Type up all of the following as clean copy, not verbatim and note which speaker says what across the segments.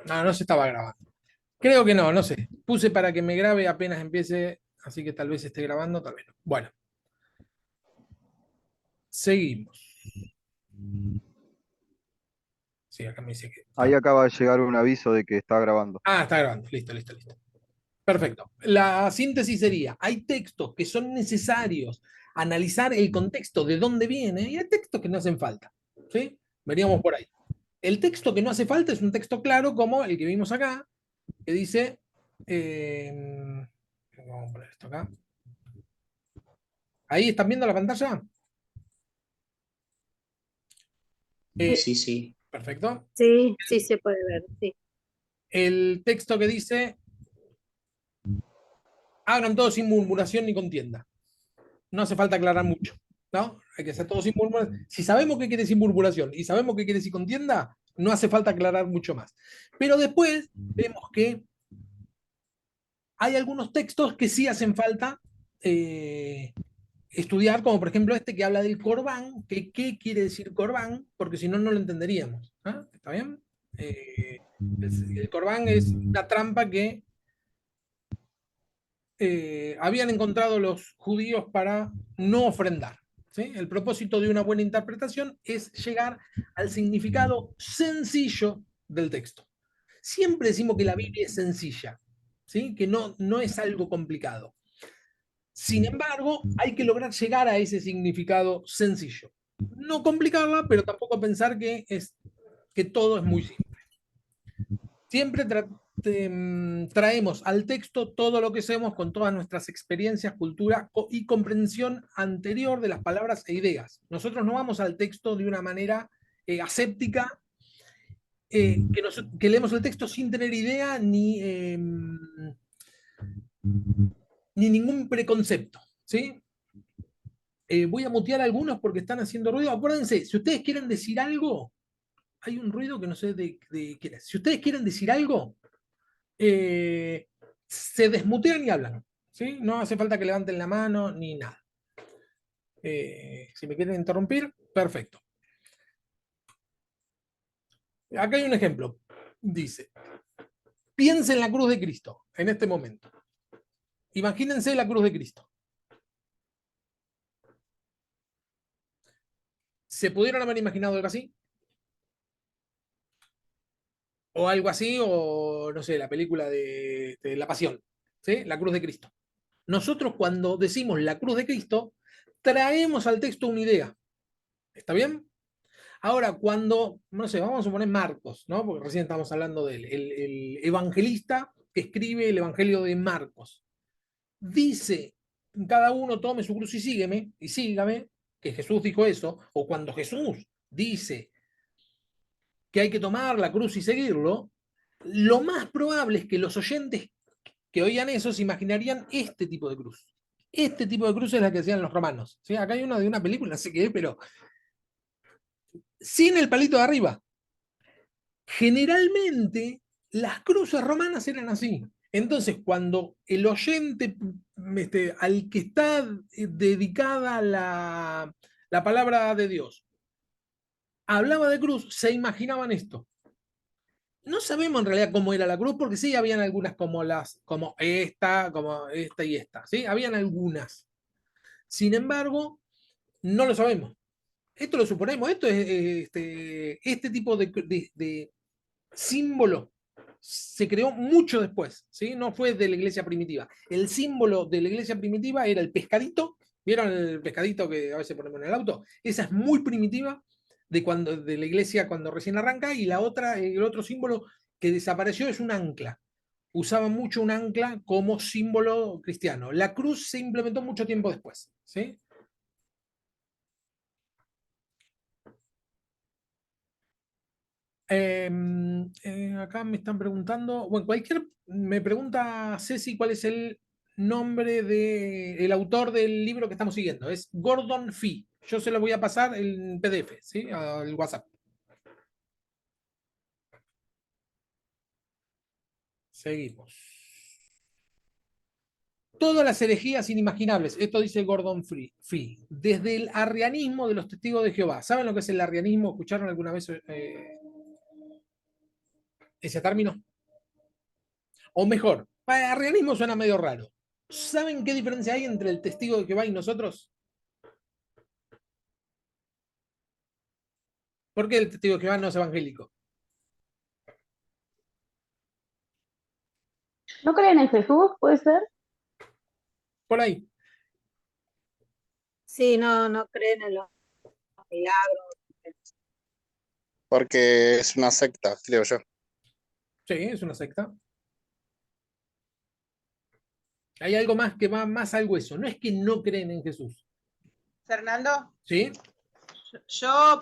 Speaker 1: No, no se estaba grabando. Creo que no, no sé. Puse para que me grabe apenas empiece, así que tal vez esté grabando, tal vez no. Bueno, seguimos. Sí, acá me dice que
Speaker 2: Ahí
Speaker 1: está.
Speaker 2: acaba de llegar un aviso de que está grabando.
Speaker 1: Ah, está grabando. Listo, listo, listo. Perfecto. La síntesis sería, hay textos que son necesarios analizar el contexto de dónde viene y hay textos que no hacen falta. ¿Sí? Veríamos por ahí. El texto que no hace falta es un texto claro como el que vimos acá, que dice, vamos a poner esto acá. ¿Ahí están viendo la pantalla?
Speaker 3: Sí,
Speaker 1: Eh,
Speaker 3: sí, sí.
Speaker 1: perfecto.
Speaker 4: Sí, sí se puede ver, sí.
Speaker 1: El texto que dice, hagan todo sin murmuración ni contienda. No hace falta aclarar mucho, ¿no? Hay que hacer todo sin murmuración. Si sabemos qué quiere decir murmuración y sabemos qué quiere decir contienda, no hace falta aclarar mucho más. Pero después vemos que hay algunos textos que sí hacen falta estudiar, como por ejemplo este que habla del corbán, que qué quiere decir corbán, porque si no, no lo entenderíamos. ¿Ah? ¿Está bien? El corbán es una trampa que habían encontrado los judíos para no ofrendar. ¿Sí? El propósito de una buena interpretación es llegar al significado sencillo del texto. Siempre decimos que la Biblia es sencilla, ¿sí? Que no es algo complicado. Sin embargo, hay que lograr llegar a ese significado sencillo. No complicarla, pero tampoco pensar que todo es muy simple. Siempre traemos al texto todo lo que sabemos con todas nuestras experiencias, cultura y comprensión anterior de las palabras e ideas. Nosotros no vamos al texto de una manera aséptica, que leemos el texto sin tener idea ni ningún preconcepto. ¿Sí? Voy a mutear a algunos porque están haciendo ruido. Acuérdense, si ustedes quieren decir algo, hay un ruido que no sé de quién es. Si ustedes quieren decir algo, se desmutean y hablan. ¿Sí? No hace falta que levanten la mano ni nada. Si me quieren interrumpir, perfecto. Acá hay un ejemplo. Dice, piensen en la cruz de Cristo en este momento. Imagínense la cruz de Cristo. ¿Se pudieron haber imaginado algo así? O algo así, o no sé, la película de La Pasión, ¿sí? La cruz de Cristo. Nosotros cuando decimos la cruz de Cristo, traemos al texto una idea. ¿Está bien? Ahora, cuando, no sé, vamos a poner Marcos, ¿no? Porque recién estamos hablando de él, el evangelista que escribe el Evangelio de Marcos. Dice, cada uno tome su cruz y sígame, que Jesús dijo eso, o cuando Jesús dice que hay que tomar la cruz y seguirlo, lo más probable es que los oyentes que oían eso se imaginarían este tipo de cruz. Este tipo de cruz es la que hacían los romanos. ¿Sí? Acá hay una de una película, no sé qué, pero sin el palito de arriba. Generalmente las cruces romanas eran así. Entonces, cuando el oyente al que está dedicada la palabra de Dios hablaba de cruz, se imaginaban esto. No sabemos en realidad cómo era la cruz, porque sí habían algunas como esta y esta, ¿sí? Habían algunas. Sin embargo, no lo sabemos. Esto lo suponemos, esto es este tipo de símbolo se creó mucho después, ¿sí? No fue de la iglesia primitiva. El símbolo de la iglesia primitiva era el pescadito. ¿Vieron el pescadito que a veces ponemos en el auto? Esa es muy primitiva de la iglesia cuando recién arranca, y la otra, el otro símbolo que desapareció es un ancla. Usaban mucho un ancla como símbolo cristiano. La cruz se implementó mucho tiempo después, ¿sí? Acá me están preguntando, bueno, me pregunta Ceci cuál es el nombre del autor del libro que estamos siguiendo. Es Gordon Fee. Yo se lo voy a pasar en PDF, ¿sí? Al WhatsApp. Seguimos. Todas las herejías inimaginables, esto dice Gordon Fee, desde el arrianismo de los testigos de Jehová. ¿Saben lo que es el arrianismo? ¿Escucharon alguna vez? ese término. O mejor, arrianismo suena medio raro. ¿Saben qué diferencia hay entre el testigo de Jehová y nosotros? ¿Por qué el testigo de Jehová no es evangélico?
Speaker 3: ¿No creen en Jesús? ¿Puede ser?
Speaker 1: Por ahí.
Speaker 4: Sí, no creen en los milagros.
Speaker 5: Porque es una secta, creo yo.
Speaker 1: Sí, es una secta. Hay algo más que va más al hueso. No es que no creen en Jesús.
Speaker 6: Fernando,
Speaker 1: ¿Sí?
Speaker 6: yo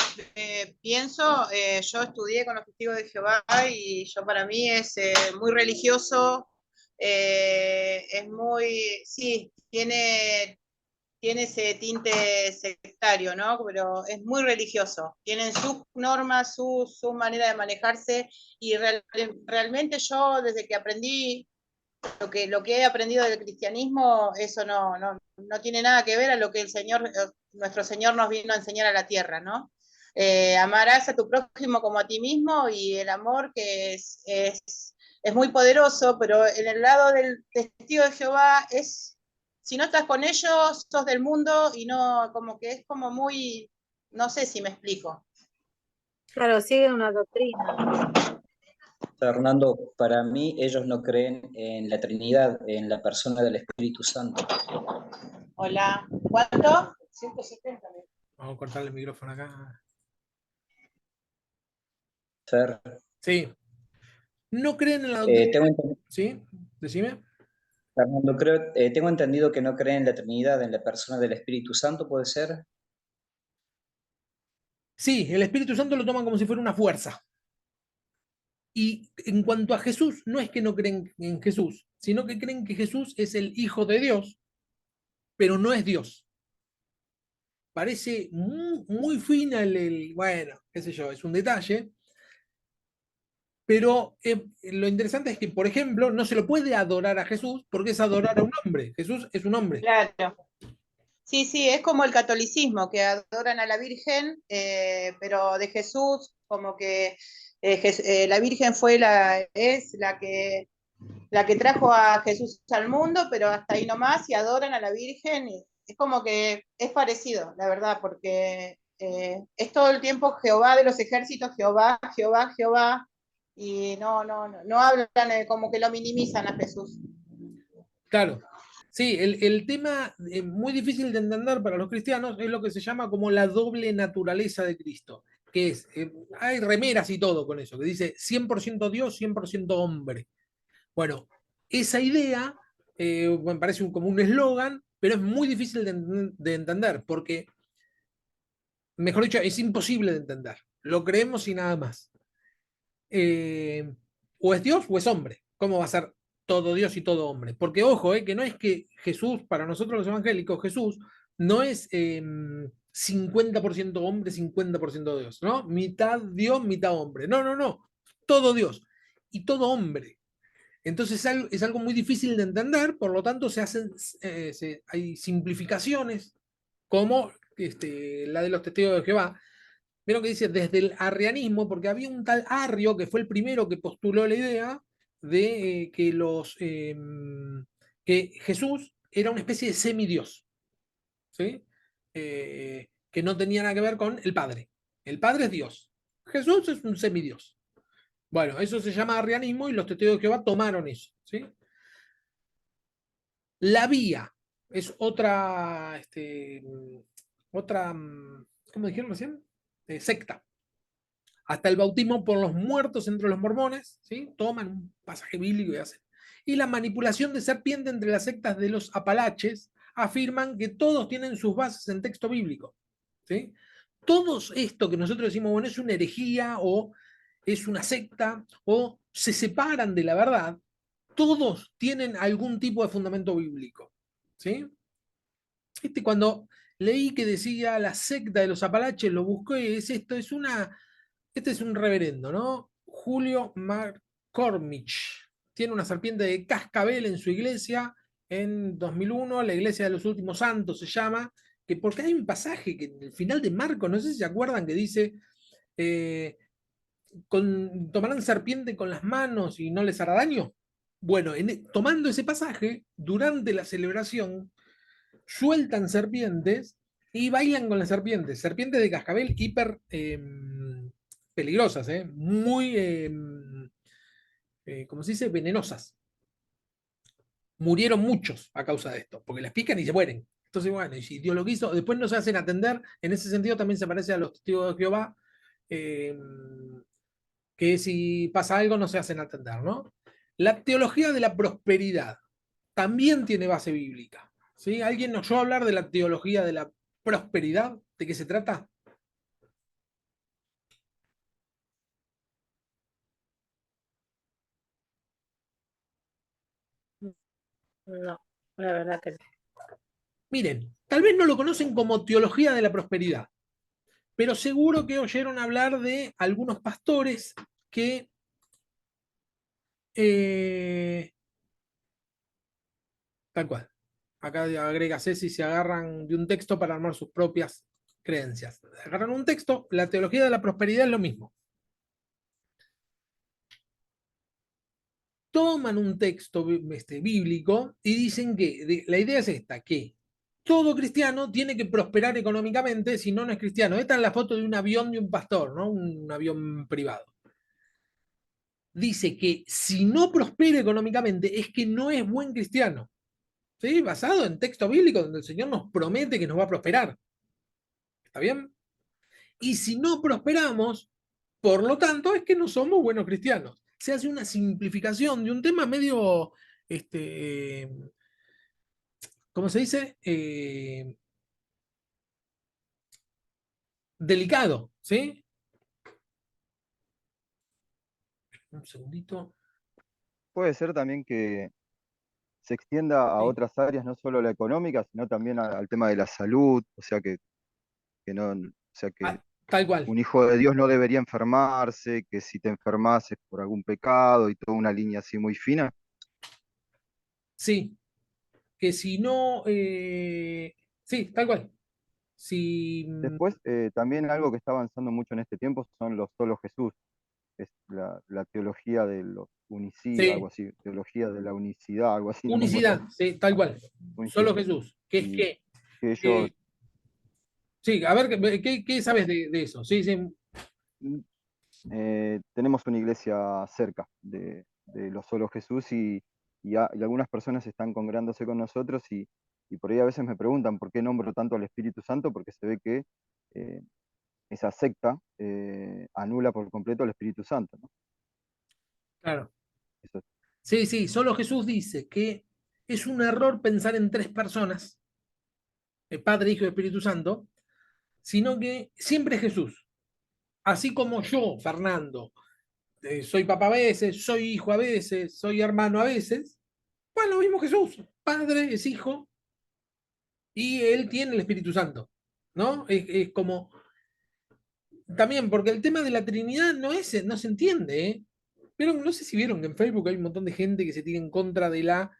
Speaker 6: pienso, yo estudié con los testigos de Jehová y yo para mí es muy religioso, es muy, sí, tiene ese tinte sectario, ¿no? Pero es muy religioso. Tienen sus normas, su manera de manejarse y realmente yo desde que aprendí lo que he aprendido del cristianismo, eso no tiene nada que ver a lo que el Señor, nuestro Señor nos vino a enseñar a la tierra, ¿no? Amarás a tu prójimo como a ti mismo y el amor que es muy poderoso, pero en el lado del testigo de Jehová es, si no estás con ellos, sos del mundo y no, como que es como muy, no sé si me explico.
Speaker 4: Claro, siguen una doctrina.
Speaker 7: Fernando, para mí ellos no creen en la Trinidad, en la persona del Espíritu Santo.
Speaker 6: Hola, ¿cuánto? 170.
Speaker 1: Vamos a cortar el micrófono acá.
Speaker 7: Fer,
Speaker 1: Sí. No creen en la doctrina. ¿Sí? Decime.
Speaker 7: Fernando, tengo entendido que no creen en la Trinidad, en la persona del Espíritu Santo, ¿puede ser?
Speaker 1: Sí, el Espíritu Santo lo toman como si fuera una fuerza. Y en cuanto a Jesús, no es que no creen en Jesús, sino que creen que Jesús es el Hijo de Dios, pero no es Dios. Parece muy fina bueno, qué sé yo, es un detalle, pero lo interesante es que, por ejemplo, no se lo puede adorar a Jesús porque es adorar a un hombre. Jesús es un hombre.
Speaker 6: Claro. Sí, sí, es como el catolicismo, que adoran a la Virgen, pero de Jesús, como que la Virgen es la que trajo a Jesús al mundo, pero hasta ahí nomás, y adoran a la Virgen, y es como que es parecido, la verdad, porque es todo el tiempo Jehová de los ejércitos, Jehová, Jehová, Jehová, y no hablan, como que lo minimizan a Jesús.
Speaker 1: Claro. Sí, el tema muy difícil de entender para los cristianos es lo que se llama como la doble naturaleza de Cristo, que es, hay remeras y todo con eso, que dice 100% Dios, 100% hombre. Bueno, esa idea me parece como un eslogan, pero es muy difícil de entender, porque, mejor dicho, es imposible de entender. Lo creemos y nada más. O es Dios o es hombre. ¿Cómo va a ser todo Dios y todo hombre? Porque ojo, que no es que Jesús, para nosotros los evangélicos, Jesús no es 50% hombre, 50% Dios, ¿no? Mitad Dios, mitad hombre. No, no, no. Todo Dios y todo hombre. Entonces es algo muy difícil de entender, por lo tanto hay simplificaciones como la de los testigos de Jehová. Vieron que dice desde el arrianismo, porque había un tal Arrio que fue el primero que postuló la idea de que Jesús era una especie de semidios, ¿sí? Que no tenía nada que ver con el Padre. El Padre es Dios. Jesús es un semidios. Bueno, eso se llama arrianismo y los testigos de Jehová tomaron eso, ¿sí? La vía es otra, ¿cómo dijeron recién? Secta. Hasta el bautismo por los muertos entre los mormones, ¿sí? Toman un pasaje bíblico y hacen. Y la manipulación de serpiente entre las sectas de los apalaches afirman que todos tienen sus bases en texto bíblico, ¿sí? Todo esto que nosotros decimos, bueno, es una herejía o es una secta o se separan de la verdad, todos tienen algún tipo de fundamento bíblico, ¿sí? Cuando leí que decía la secta de los apalaches, lo busqué, este es un reverendo, ¿no? Julio McCormick. Tiene una serpiente de cascabel en su iglesia en 2001, la iglesia de los últimos santos se llama, que porque hay un pasaje que en el final de Marcos, no sé si se acuerdan, que dice, ¿tomarán serpiente con las manos y no les hará daño? Bueno, tomando ese pasaje, durante la celebración, sueltan serpientes y bailan con las serpientes. Serpientes de cascabel hiper peligrosas, muy, ¿cómo se dice? Venenosas. Murieron muchos a causa de esto, porque las pican y se mueren. Entonces, bueno, y si Dios lo quiso, después no se hacen atender. En ese sentido también se parece a los testigos de Jehová, que si pasa algo no se hacen atender, ¿no? La teología de la prosperidad también tiene base bíblica. ¿Sí? ¿Alguien nos oyó hablar de la teología de la prosperidad? ¿De qué se trata?
Speaker 4: No, la verdad que no.
Speaker 1: Miren, tal vez no lo conocen como teología de la prosperidad, pero seguro que oyeron hablar de algunos pastores que tal cual. Acá agrega Ceci, se agarran de un texto para armar sus propias creencias. Agarran un texto, la teología de la prosperidad es lo mismo. Toman un texto bíblico y dicen que la idea es esta, que todo cristiano tiene que prosperar económicamente, si no, no es cristiano. Esta es la foto de un avión de un pastor, ¿no? Un avión privado. Dice que si no prospera económicamente es que no es buen cristiano. ¿Sí? Basado en texto bíblico donde el Señor nos promete que nos va a prosperar. ¿Está bien? Y si no prosperamos, por lo tanto, es que no somos buenos cristianos. Se hace una simplificación de un tema medio, ¿cómo se dice? Delicado, ¿sí? Un segundito.
Speaker 2: Puede ser también que se extienda a
Speaker 1: Sí.
Speaker 2: otras áreas, no solo la económica, sino también al tema de la salud, o sea no, o sea que
Speaker 1: Tal cual.
Speaker 2: un hijo de Dios no debería enfermarse, que si te enfermas es por algún pecado y toda una línea así muy fina.
Speaker 1: Sí, que si no, sí, tal cual. Si,
Speaker 2: Después, también algo que está avanzando mucho en este tiempo son los solo Jesús, es la teología de los unicida, algo
Speaker 1: sí,
Speaker 2: así, teología de la unicidad, algo así, no me acuerdo.
Speaker 1: unicidad, sí, tal cual.
Speaker 2: Unicidad.
Speaker 1: Solo Jesús. Que es
Speaker 2: Y
Speaker 1: que,
Speaker 2: que ellos
Speaker 1: sí, a ver, ¿qué sabes de eso? Sí, sí,
Speaker 2: tenemos una iglesia cerca de los solo Jesús y algunas personas están congregándose con nosotros y por ahí a veces me preguntan por qué nombro tanto al Espíritu Santo, porque se ve que eh, esa secta anula por completo al Espíritu Santo, ¿no?
Speaker 1: claro.
Speaker 2: Eso,
Speaker 1: Sí, sí, solo Jesús dice que es un error pensar en tres personas, el Padre, Hijo y Espíritu Santo, sino que siempre es Jesús. Así como yo, Fernando, soy papá a veces, soy hijo a veces, soy hermano a veces, pues lo mismo Jesús. Padre es hijo y él tiene el Espíritu Santo, ¿no? Es como, también, porque el tema de la Trinidad no se entiende, ¿eh? Pero no sé si vieron que en Facebook hay un montón de gente que se tira en contra de la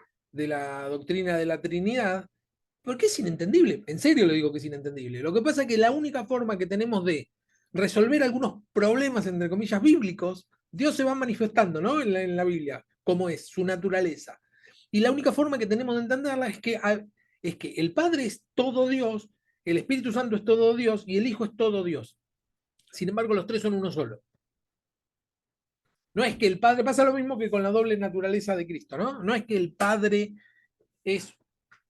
Speaker 1: doctrina de la Trinidad, porque es inentendible, en serio lo digo que es inentendible. Lo que pasa es que la única forma que tenemos de resolver algunos problemas, entre comillas, bíblicos, Dios se va manifestando, ¿no? En la Biblia, como es su naturaleza. Y la única forma que tenemos de entenderla es que el Padre es todo Dios, el Espíritu Santo es todo Dios y el Hijo es todo Dios. Sin embargo, los tres son uno solo. No es que el Padre, pasa lo mismo que con la doble naturaleza de Cristo, ¿no? No es que el Padre es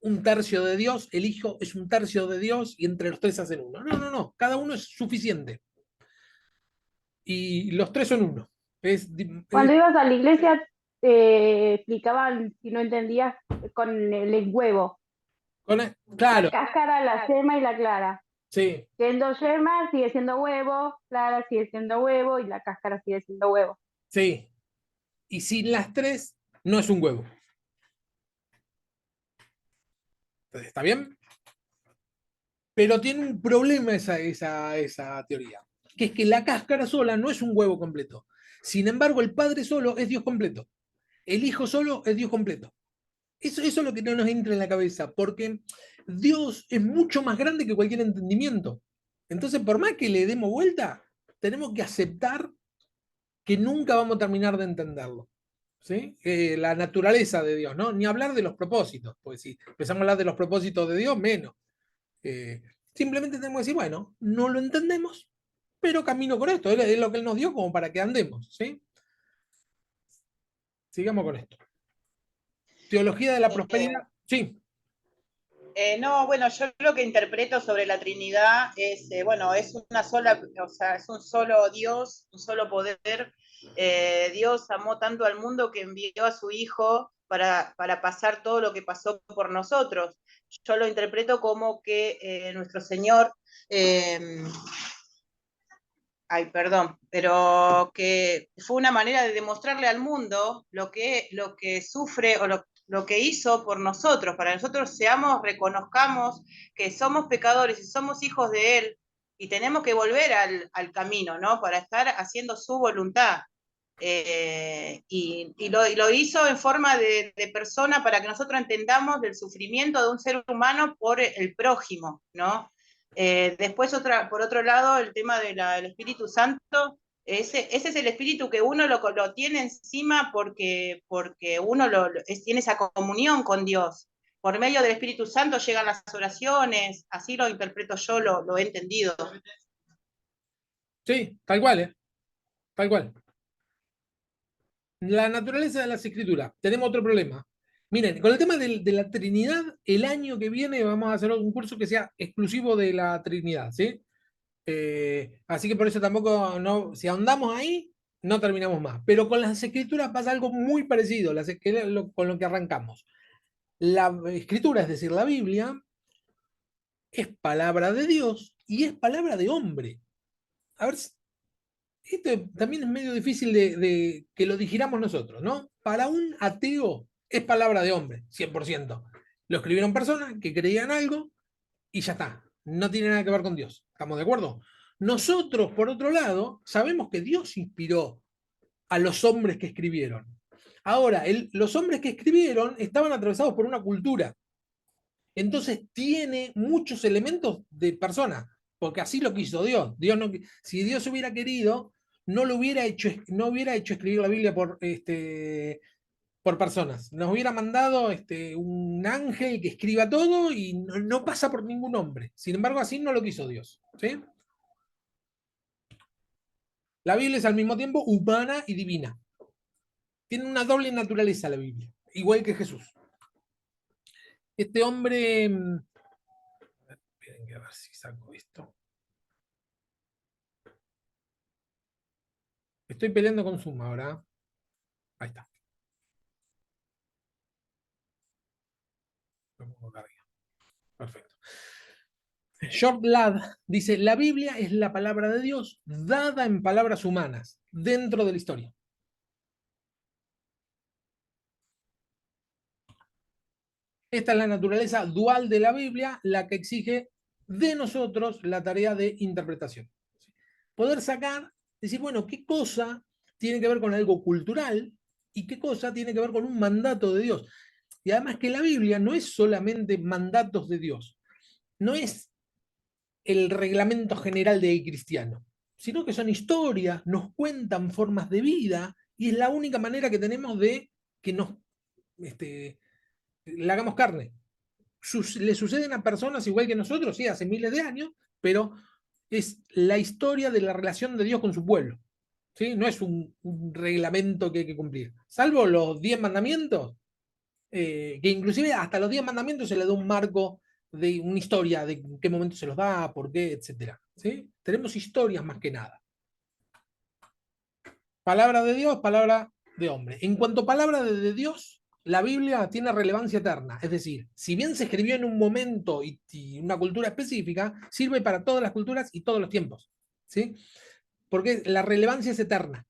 Speaker 1: un tercio de Dios, el Hijo es un tercio de Dios y entre los tres hacen uno. No, no, no, cada uno es suficiente. Y los tres son uno.
Speaker 3: Cuando ibas a la iglesia, te explicaban, si no entendías, con el huevo.
Speaker 1: claro,
Speaker 3: La cáscara, la yema y la clara.
Speaker 1: sí,
Speaker 3: Siendo yema sigue siendo huevo, clara sigue siendo huevo y la cáscara sigue siendo huevo.
Speaker 1: sí. Y sin las tres, no es un huevo. Entonces, ¿está bien? Pero tiene un problema esa teoría, que es que la cáscara sola no es un huevo completo. Sin embargo, el Padre solo es Dios completo. El Hijo solo es Dios completo. Eso es lo que no nos entra en la cabeza, porque Dios es mucho más grande que cualquier entendimiento. Entonces, por más que le demos vuelta, tenemos que aceptar que nunca vamos a terminar de entenderlo. ¿Sí? La naturaleza de Dios, ¿no? Ni hablar de los propósitos, pues si empezamos a hablar de los propósitos de Dios, menos. Simplemente tenemos que decir, bueno, no lo entendemos, pero camino con esto, es lo que Él nos dio como para que andemos, ¿sí? Sigamos con esto. Teología de la prosperidad, sí.
Speaker 6: No, bueno, yo lo que interpreto sobre la Trinidad es, bueno, es una sola, o sea, es un solo Dios, un solo poder. Dios amó tanto al mundo que envió a su Hijo para pasar todo lo que pasó por nosotros. Yo lo interpreto como que nuestro Señor, ay, perdón, pero que fue una manera de demostrarle al mundo lo que sufre o lo que hizo por nosotros, para nosotros seamos, reconozcamos que somos pecadores y somos hijos de Él y tenemos que volver al camino, ¿no? Para estar haciendo su voluntad. Y lo hizo en forma de persona para que nosotros entendamos del sufrimiento de un ser humano por el prójimo, ¿no? Después, por otro lado, el tema del Espíritu Santo, ese es el espíritu que uno lo tiene encima porque uno tiene esa comunión con Dios. Por medio del Espíritu Santo llegan las oraciones, así lo interpreto yo, lo he entendido.
Speaker 1: Sí, tal cual, ¿eh? Tal cual. La naturaleza de las escrituras. Tenemos otro problema. Miren, con el tema de la Trinidad, el año que viene vamos a hacer un curso que sea exclusivo de la Trinidad, ¿sí? Así que por eso tampoco, no, si ahondamos ahí, no terminamos más. Pero con las escrituras pasa algo muy parecido, con lo que arrancamos. La escritura, es decir, la Biblia, es palabra de Dios y es palabra de hombre. A ver, esto también es medio difícil de que lo digiramos nosotros, ¿no? Para un ateo es palabra de hombre, 100%. Lo escribieron personas que creían algo y ya está. No tiene nada que ver con Dios. ¿Estamos de acuerdo? Nosotros, por otro lado, sabemos que Dios inspiró a los hombres que escribieron. Ahora, los hombres que escribieron estaban atravesados por una cultura. Entonces tiene muchos elementos de persona, porque así lo quiso Dios. Si Dios hubiera querido, no hubiera hecho escribir la Biblia por personas. Nos hubiera mandado un ángel que escriba todo y no pasa por ningún hombre. Sin embargo, así no lo quiso Dios. ¿Sí? La Biblia es al mismo tiempo humana y divina. Tiene una doble naturaleza la Biblia, igual que Jesús. Este hombre... Esperen a ver si saco esto. Estoy peleando con Zoom ahora. Ahí está. Perfecto. George Ladd dice, la Biblia es la palabra de Dios dada en palabras humanas dentro de la historia. Esta es la naturaleza dual de la Biblia, la que exige de nosotros la tarea de interpretación. Poder sacar, decir, bueno, ¿qué cosa tiene que ver con algo cultural y qué cosa tiene que ver con un mandato de Dios? Y además que la Biblia no es solamente mandatos de Dios, no es el reglamento general de cristiano, sino que son historias, nos cuentan formas de vida y es la única manera que tenemos de que nos le hagamos carne. Le suceden a personas igual que nosotros, sí, hace miles de años, pero es la historia de la relación de Dios con su pueblo. ¿Sí? No es un reglamento que hay que cumplir. Salvo los 10 mandamientos, que inclusive hasta los 10 mandamientos se le da un marco de una historia de en qué momento se los da, por qué, etc. ¿Sí? Tenemos historias más que nada. Palabra de Dios, palabra de hombre. En cuanto a palabra de Dios, la Biblia tiene relevancia eterna. Es decir, si bien se escribió en un momento y una cultura específica, sirve para todas las culturas y todos los tiempos. ¿Sí? Porque la relevancia es eterna.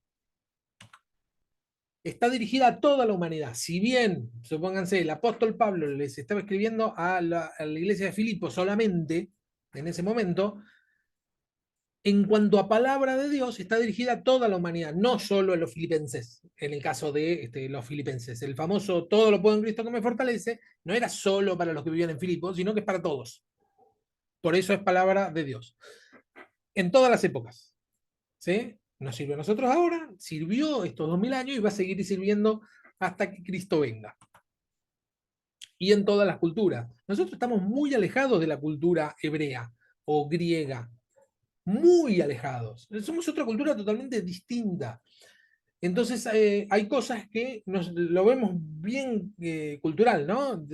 Speaker 1: Está dirigida a toda la humanidad. Si bien, supónganse, el apóstol Pablo les estaba escribiendo a la iglesia de Filipo solamente, en ese momento, en cuanto a palabra de Dios, está dirigida a toda la humanidad, no solo a los filipenses, en el caso de los filipenses. El famoso todo lo puedo en Cristo que me fortalece, no era solo para los que vivían en Filipo, sino que es para todos. Por eso es palabra de Dios. En todas las épocas. ¿Sí? Nos sirve a nosotros ahora, sirvió estos 2000 años y va a seguir sirviendo hasta que Cristo venga. Y en todas las culturas. Nosotros estamos muy alejados de la cultura hebrea o griega, muy alejados. Somos otra cultura totalmente distinta. Entonces hay cosas que lo vemos bien cultural, ¿no?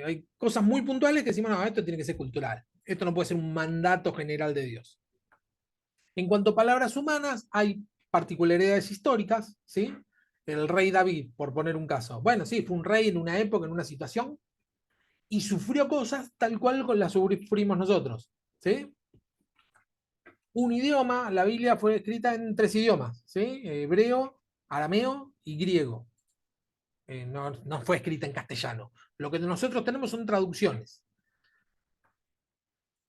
Speaker 1: Hay cosas muy puntuales que decimos, no, esto tiene que ser cultural. Esto no puede ser un mandato general de Dios. En cuanto a palabras humanas, hay particularidades históricas, ¿sí? El rey David, por poner un caso. Bueno, sí, fue un rey en una época, en una situación, y sufrió cosas tal cual las sufrimos nosotros, ¿sí? Un idioma, la Biblia fue escrita en 3 idiomas, ¿sí? Hebreo, arameo y griego. No fue escrita en castellano. Lo que nosotros tenemos son traducciones.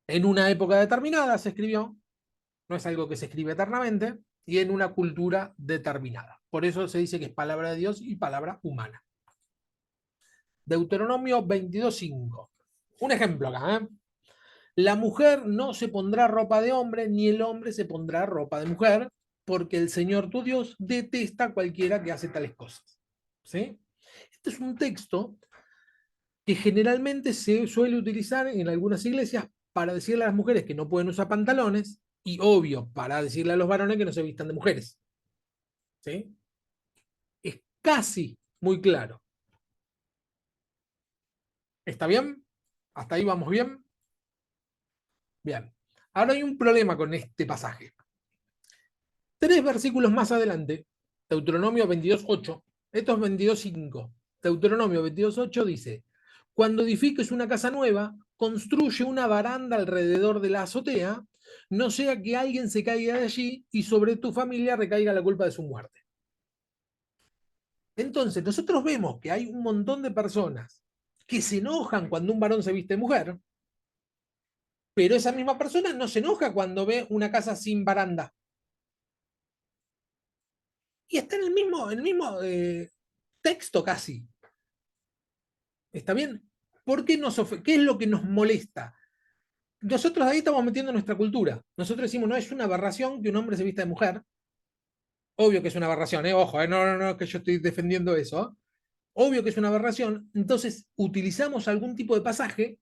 Speaker 1: En una época determinada se escribió, no es algo que se escribe eternamente, y en una cultura determinada. Por eso se dice que es palabra de Dios y palabra humana. Deuteronomio 22:5. Un ejemplo acá, ¿eh? La mujer no se pondrá ropa de hombre, ni el hombre se pondrá ropa de mujer, porque el Señor tu Dios detesta a cualquiera que hace tales cosas. ¿Sí? Este es un texto que generalmente se suele utilizar en algunas iglesias para decirle a las mujeres que no pueden usar pantalones y, obvio, para decirle a los varones que no se vistan de mujeres. ¿Sí? Es casi muy claro. ¿Está bien? ¿Hasta ahí vamos bien? Bien. Ahora hay un problema con este pasaje. 3 versículos más adelante, Deuteronomio 22:8, esto es 22:5. Deuteronomio 22:8 dice: cuando edifiques una casa nueva, construye una baranda alrededor de la azotea, no sea que alguien se caiga de allí y sobre tu familia recaiga la culpa de su muerte. Entonces, nosotros vemos que hay un montón de personas que se enojan cuando un varón se viste de mujer, pero esa misma persona no se enoja cuando ve una casa sin baranda. Y está en el mismo texto casi. ¿Está bien? ¿Por qué qué es lo que nos molesta? Nosotros ahí estamos metiendo nuestra cultura. Nosotros decimos, no, es una aberración que un hombre se vista de mujer. Obvio que es una aberración, ¿eh? Ojo, no, que yo estoy defendiendo eso. Obvio que es una aberración. Entonces, utilizamos algún tipo de pasaje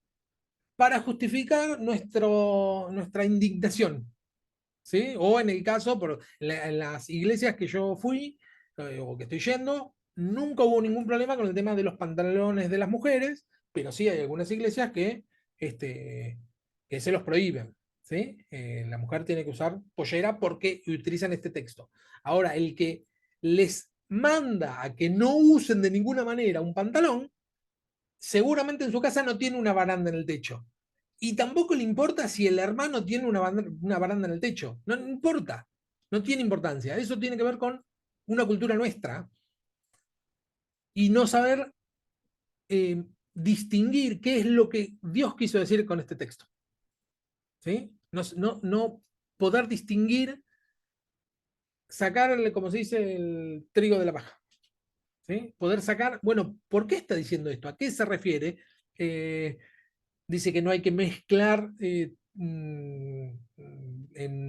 Speaker 1: para justificar nuestra indignación. ¿Sí? O en el caso, en las iglesias que yo fui o que estoy yendo, nunca hubo ningún problema con el tema de los pantalones de las mujeres, pero sí hay algunas iglesias que se los prohíben. ¿Sí? La mujer tiene que usar pollera porque utilizan este texto. Ahora, el que les manda a que no usen de ninguna manera un pantalón, seguramente en su casa no tiene una baranda en el techo. Y tampoco le importa si el hermano tiene una baranda en el techo. No importa. No tiene importancia. Eso tiene que ver con una cultura nuestra y no saber distinguir qué es lo que Dios quiso decir con este texto. ¿Sí? No poder distinguir, sacarle, como se dice, el trigo de la paja. ¿Sí? Poder sacar, bueno, ¿por qué está diciendo esto? ¿A qué se refiere? Dice que no hay que mezclar en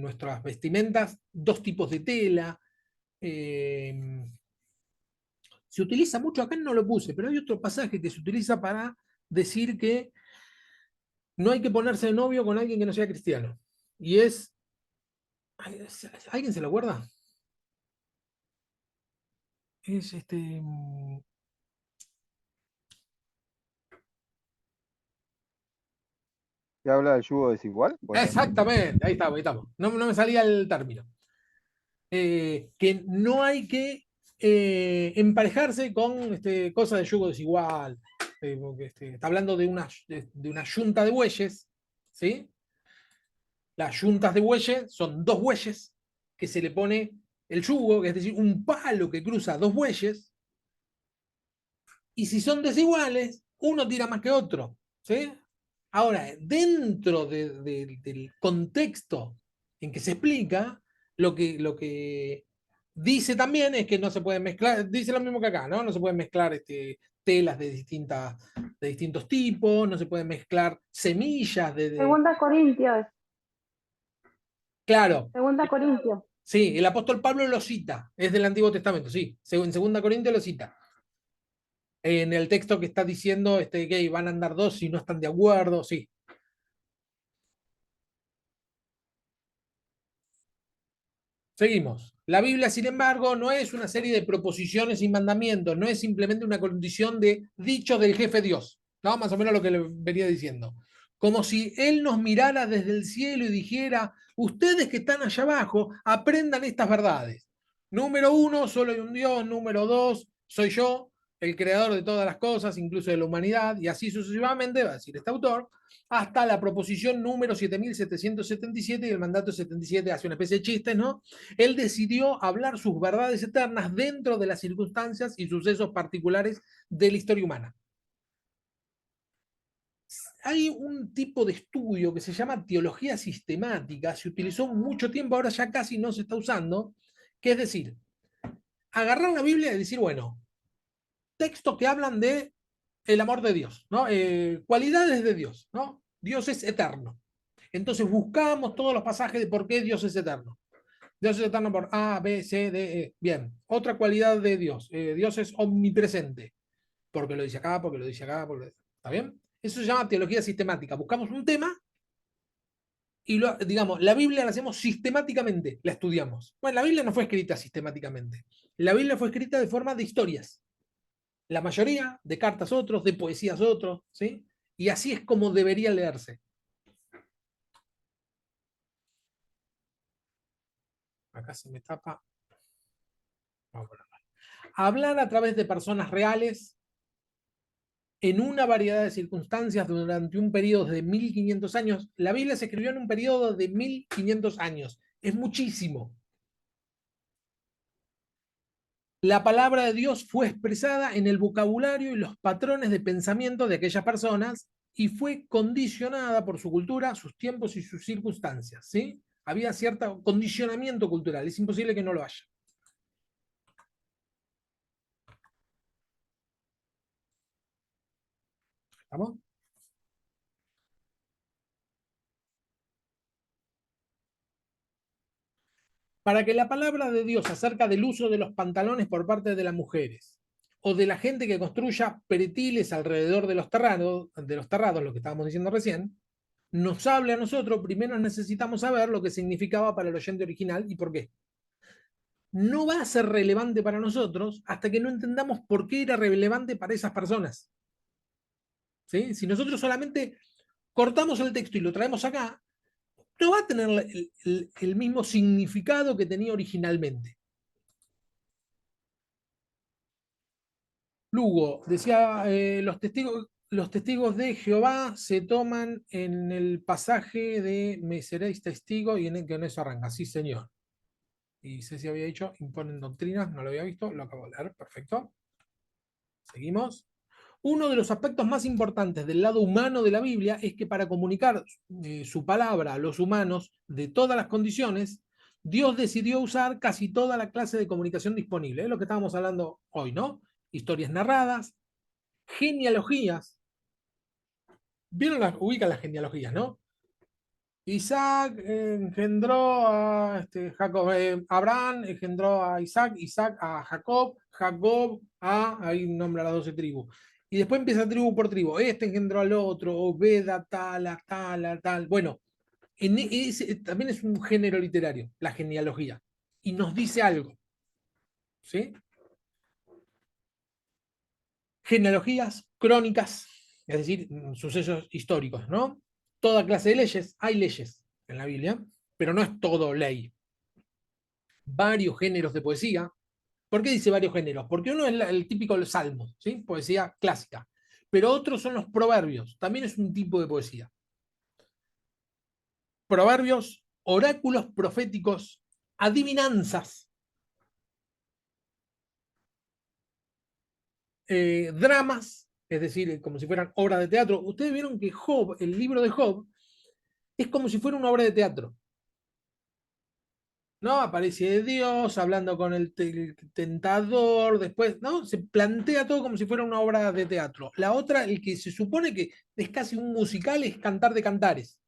Speaker 1: nuestras vestimentas 2 tipos de tela. Se utiliza mucho, acá no lo puse, pero hay otro pasaje que se utiliza para decir que no hay que ponerse de novio con alguien que no sea cristiano. Y es, ¿alguien se lo acuerda? Es
Speaker 2: ¿Qué habla del yugo desigual? ¿Puede ser?
Speaker 1: exactamente, ahí estamos. No me salía el término. Que no hay que emparejarse con cosas de yugo desigual. Porque, está hablando de una yunta de bueyes, ¿sí? Las yuntas de bueyes son 2 bueyes que se le pone el yugo, es decir, un palo que cruza 2 bueyes, y si son desiguales, uno tira más que otro, ¿sí? Ahora, dentro del contexto en que se explica, lo que dice también es que no se pueden mezclar, dice lo mismo que acá, ¿no? No se pueden mezclar telas de distintos tipos, no se pueden mezclar semillas
Speaker 3: Segunda Corintios,
Speaker 1: claro,
Speaker 3: Segunda Corintios.
Speaker 1: Sí, el apóstol Pablo lo cita, es del Antiguo Testamento, sí, en 2 Corintios lo cita. En el texto que está diciendo que van a andar dos si no están de acuerdo, sí. Seguimos. La Biblia, sin embargo, no es una serie de proposiciones y mandamientos, no es simplemente una condición de dichos del jefe Dios, ¿no? Más o menos lo que le venía diciendo. Como si Él nos mirara desde el cielo y dijera, ustedes que están allá abajo, aprendan estas verdades. Número uno, solo hay un Dios. Número dos, soy yo, el creador de todas las cosas, incluso de la humanidad, y así sucesivamente, va a decir este autor, hasta la proposición número 7777 y el mandato 77 hace una especie de chiste, ¿no? Él decidió hablar sus verdades eternas dentro de las circunstancias y sucesos particulares de la historia humana. Hay un tipo de estudio que se llama teología sistemática, se utilizó mucho tiempo, ahora ya casi no se está usando, que es decir, agarrar la Biblia y decir, bueno, textos que hablan de el amor de Dios, ¿no? Cualidades de Dios, ¿no? Dios es eterno. Entonces buscamos todos los pasajes de por qué Dios es eterno. Dios es eterno por A, B, C, D, E. Bien. Otra cualidad de Dios. Dios es omnipresente. Porque lo dice acá, porque lo dice acá, porque... ¿Está bien? Eso se llama teología sistemática. Buscamos un tema y, digamos, la Biblia la hacemos sistemáticamente, la estudiamos. Bueno, la Biblia no fue escrita sistemáticamente. La Biblia fue escrita de forma de historias. La mayoría de cartas otros, de poesías otros, ¿sí? Y así es como debería leerse. Acá se me tapa. Vamos a ponerlo. Hablar a través de personas reales en una variedad de circunstancias durante un periodo de 1500 años. La Biblia se escribió en un periodo de 1500 años. Es muchísimo. La palabra de Dios fue expresada en el vocabulario y los patrones de pensamiento de aquellas personas y fue condicionada por su cultura, sus tiempos y sus circunstancias, ¿sí? Había cierto condicionamiento cultural, es imposible que no lo haya. ¿Estamos? Para que la palabra de Dios acerca del uso de los pantalones por parte de las mujeres o de la gente que construya pretiles alrededor de los terrados, lo que estábamos diciendo recién, nos hable a nosotros, primero necesitamos saber lo que significaba para el oyente original y por qué. No va a ser relevante para nosotros hasta que no entendamos por qué era relevante para esas personas. ¿Sí? Si nosotros solamente cortamos el texto y lo traemos acá, no va a tener el mismo significado que tenía originalmente. Lugo decía, los testigos de Jehová se toman en el pasaje de me seréis testigo y en el que en eso arranca. Sí, señor. Y Ceci había dicho, imponen doctrinas, no lo había visto, lo acabo de leer, perfecto. Seguimos. Uno de los aspectos más importantes del lado humano de la Biblia es que para comunicar su palabra a los humanos de todas las condiciones, Dios decidió usar casi toda la clase de comunicación disponible. Es lo que estábamos hablando hoy, ¿no? Historias narradas, genealogías. ¿Vieron ubican las genealogías, no? Isaac engendró a Jacob, Abraham engendró a Isaac, Isaac a Jacob, Jacob a, ahí nombra las 12 tribus. Y después empieza tribu por tribu. Este engendró al otro, Obeda, tal, tal, tal. Bueno, también es un género literario, la genealogía. Y nos dice algo. ¿Sí? Genealogías, crónicas, es decir, sucesos históricos, ¿no? Toda clase de leyes, hay leyes en la Biblia, pero no es todo ley. Varios géneros de poesía. ¿Por qué dice varios géneros? Porque uno es el típico del salmo, ¿sí? Poesía clásica. Pero otros son los proverbios, también es un tipo de poesía. Proverbios, oráculos proféticos, adivinanzas, dramas, es decir, como si fueran obras de teatro. Ustedes vieron que Job, el libro de Job, es como si fuera una obra de teatro. ¿No? Aparece Dios hablando con el tentador, después, ¿no? Se plantea todo como si fuera una obra de teatro. La otra, el que se supone que es casi un musical, es Cantar de Cantares.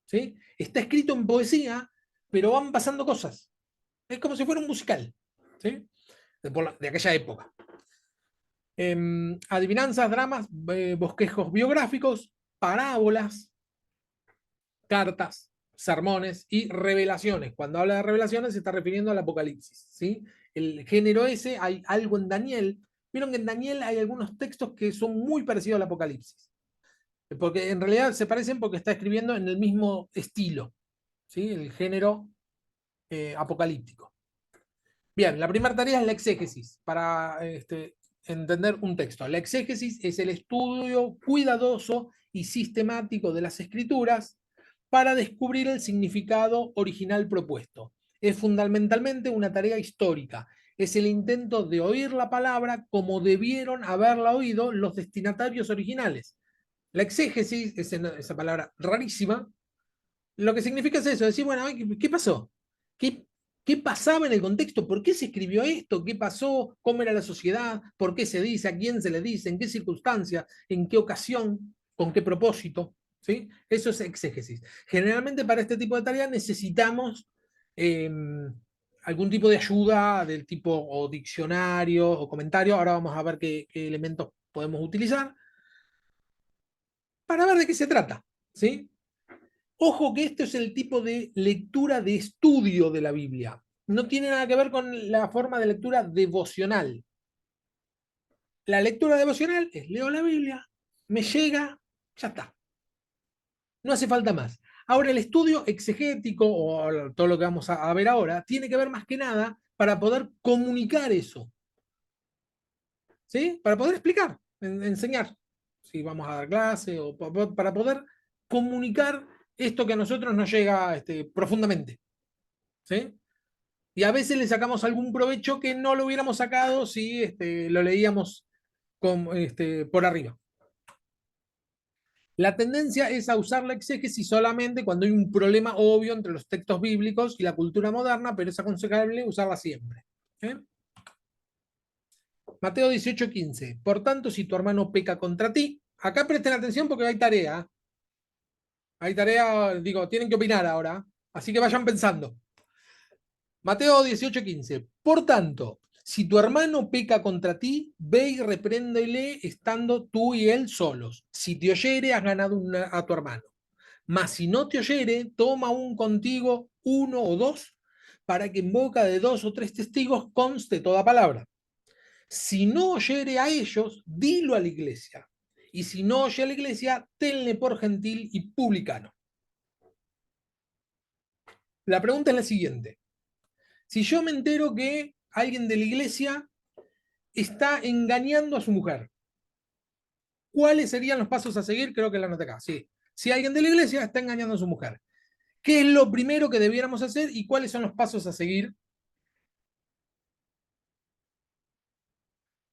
Speaker 1: ¿Sí? Está escrito en poesía, pero van pasando cosas. Es como si fuera un musical, ¿sí? De aquella época. Adivinanzas, dramas, bosquejos biográficos, parábolas, cartas, sermones y revelaciones. Cuando habla de revelaciones se está refiriendo al Apocalipsis, ¿sí? El género ese, hay algo en Daniel. Vieron que en Daniel hay algunos textos que son muy parecidos al Apocalipsis. Porque en realidad se parecen porque está escribiendo en el mismo estilo, ¿sí? El género apocalíptico. Bien, la primera tarea es la exégesis, para entender un texto. La exégesis es el estudio cuidadoso y sistemático de las escrituras para descubrir el significado original propuesto. Es fundamentalmente una tarea histórica. Es el intento de oír la palabra como debieron haberla oído los destinatarios originales. La exégesis, esa palabra rarísima, lo que significa es eso, decir, bueno, ¿qué pasó? ¿Qué, ¿Qué pasaba en el contexto? ¿Por qué se escribió esto? ¿Qué pasó? ¿Cómo era la sociedad? ¿Por qué se dice? ¿A quién se le dice? ¿En qué circunstancias? ¿En qué ocasión? ¿Con qué propósito? ¿Sí? Eso es exégesis. Generalmente para este tipo de tareas necesitamos eh, algún tipo de ayuda del tipo o diccionario o comentario. Ahora vamos a ver qué elementos podemos utilizar para ver de qué se trata. ¿Sí? Ojo que esto es el tipo de lectura de estudio de la Biblia. No tiene nada que ver con la forma de lectura devocional. La lectura devocional es leo la Biblia, me llega, ya está. No hace falta más. Ahora el estudio exegético, o todo lo que vamos a ver ahora, tiene que ver más que nada para poder comunicar eso. ¿Sí? Para poder explicar, enseñar. Si vamos a dar clase o para poder comunicar esto que a nosotros nos llega profundamente. ¿Sí? Y a veces le sacamos algún provecho que no lo hubiéramos sacado si lo leíamos por arriba. La tendencia es a usar la exégesis solamente cuando hay un problema obvio entre los textos bíblicos y la cultura moderna, pero es aconsejable usarla siempre. ¿Eh? Mateo 18:15. Por tanto, si tu hermano peca contra ti, acá presten atención porque hay tarea. Hay tarea, digo, tienen que opinar ahora. Así que vayan pensando. Mateo 18:15. Por tanto, si tu hermano peca contra ti, ve y repréndele estando tú y él solos. Si te oyere, has ganado a tu hermano. Mas si no te oyere, toma un contigo, uno o dos, para que en boca de dos o tres testigos conste toda palabra. Si no oyere a ellos, dilo a la iglesia. Y si no oye a la iglesia, tenle por gentil y publicano. La pregunta es la siguiente. Si yo me entero que alguien de la iglesia está engañando a su mujer, ¿cuáles serían los pasos a seguir? Creo que la anoté acá. Sí. Si alguien de la iglesia está engañando a su mujer, ¿qué es lo primero que debiéramos hacer y cuáles son los pasos a seguir?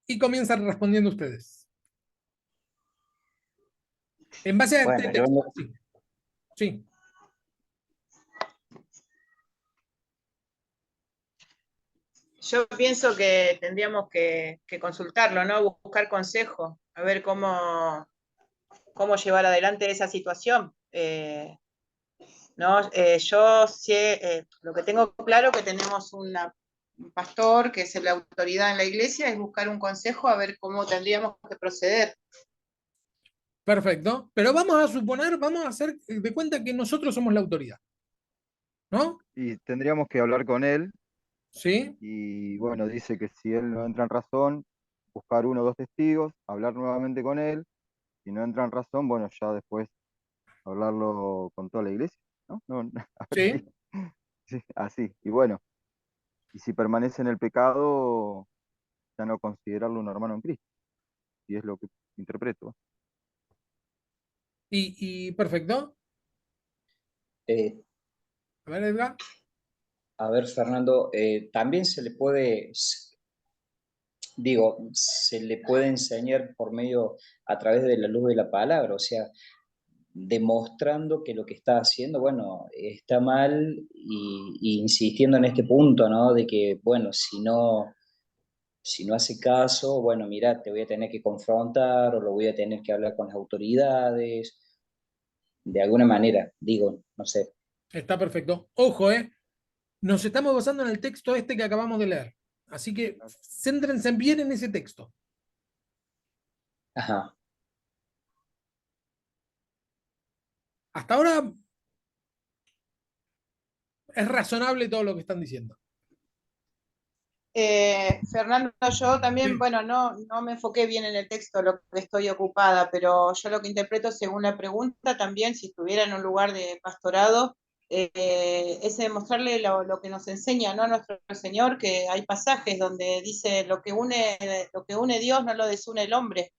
Speaker 1: Y comienzan respondiendo ustedes. En base a este
Speaker 7: Bueno, yo
Speaker 1: texto. Sí. Sí.
Speaker 6: Yo pienso que tendríamos que consultarlo, ¿no? Buscar consejo, a ver cómo llevar adelante esa situación. ¿No? Yo sé, lo que tengo claro que tenemos un pastor que es la autoridad en la iglesia, es buscar un consejo a ver cómo tendríamos que proceder.
Speaker 1: Perfecto. Pero vamos a suponer, vamos a hacer de cuenta que nosotros somos la autoridad. ¿No?
Speaker 2: Y tendríamos que hablar con él
Speaker 1: Sí.
Speaker 2: y bueno, dice que si él no entra en razón, buscar uno o dos testigos, hablar nuevamente con él, si no entra en razón, bueno, ya después hablarlo con toda la iglesia, ¿no? A ver
Speaker 1: Sí.
Speaker 2: sí, así. Y bueno, y si permanece en el pecado, ya no considerarlo un hermano en Cristo, y es lo que interpreto.
Speaker 1: Y perfecto.
Speaker 7: eh,
Speaker 1: A ver, Edgar.
Speaker 7: a ver, Fernando, también se le puede, digo, se le puede enseñar por medio, a través de la luz de la palabra, o sea, demostrando que lo que está haciendo, bueno, está mal y insistiendo en este punto, ¿no? De que, bueno, si no hace caso, bueno, mira, te voy a tener que confrontar o lo voy a tener que hablar con las autoridades, de alguna manera, digo, no sé.
Speaker 1: Está perfecto. Ojo, Nos estamos basando en el texto este que acabamos de leer. Así que céntrense bien en ese texto.
Speaker 7: Ajá.
Speaker 1: Hasta ahora es razonable todo lo que están diciendo.
Speaker 6: Fernando, yo también,
Speaker 1: Sí.
Speaker 6: bueno, no me enfoqué bien en el texto, lo que estoy ocupada, pero yo lo que interpreto según la pregunta también, si estuviera en un lugar de pastorado, es demostrarle lo que nos enseña, ¿no? Nuestro Señor, que hay pasajes donde dice lo que une Dios no lo desune el hombre.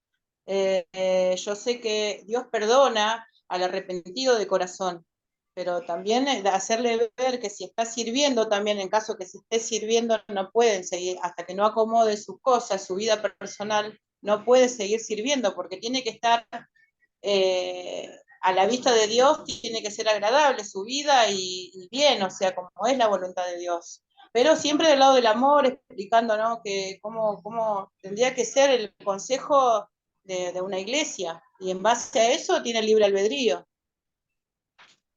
Speaker 6: Yo sé que Dios perdona al arrepentido de corazón, pero también hacerle ver que si está sirviendo también, en caso que se esté sirviendo, no pueden seguir, hasta que no acomode sus cosas, su vida personal, no puede seguir sirviendo, porque tiene que estar a la vista de Dios, tiene que ser agradable su vida y bien, o sea, como es la voluntad de Dios. Pero siempre del lado del amor, explicando, ¿no? Que cómo tendría que ser el consejo de una iglesia, y en base a eso tiene libre albedrío.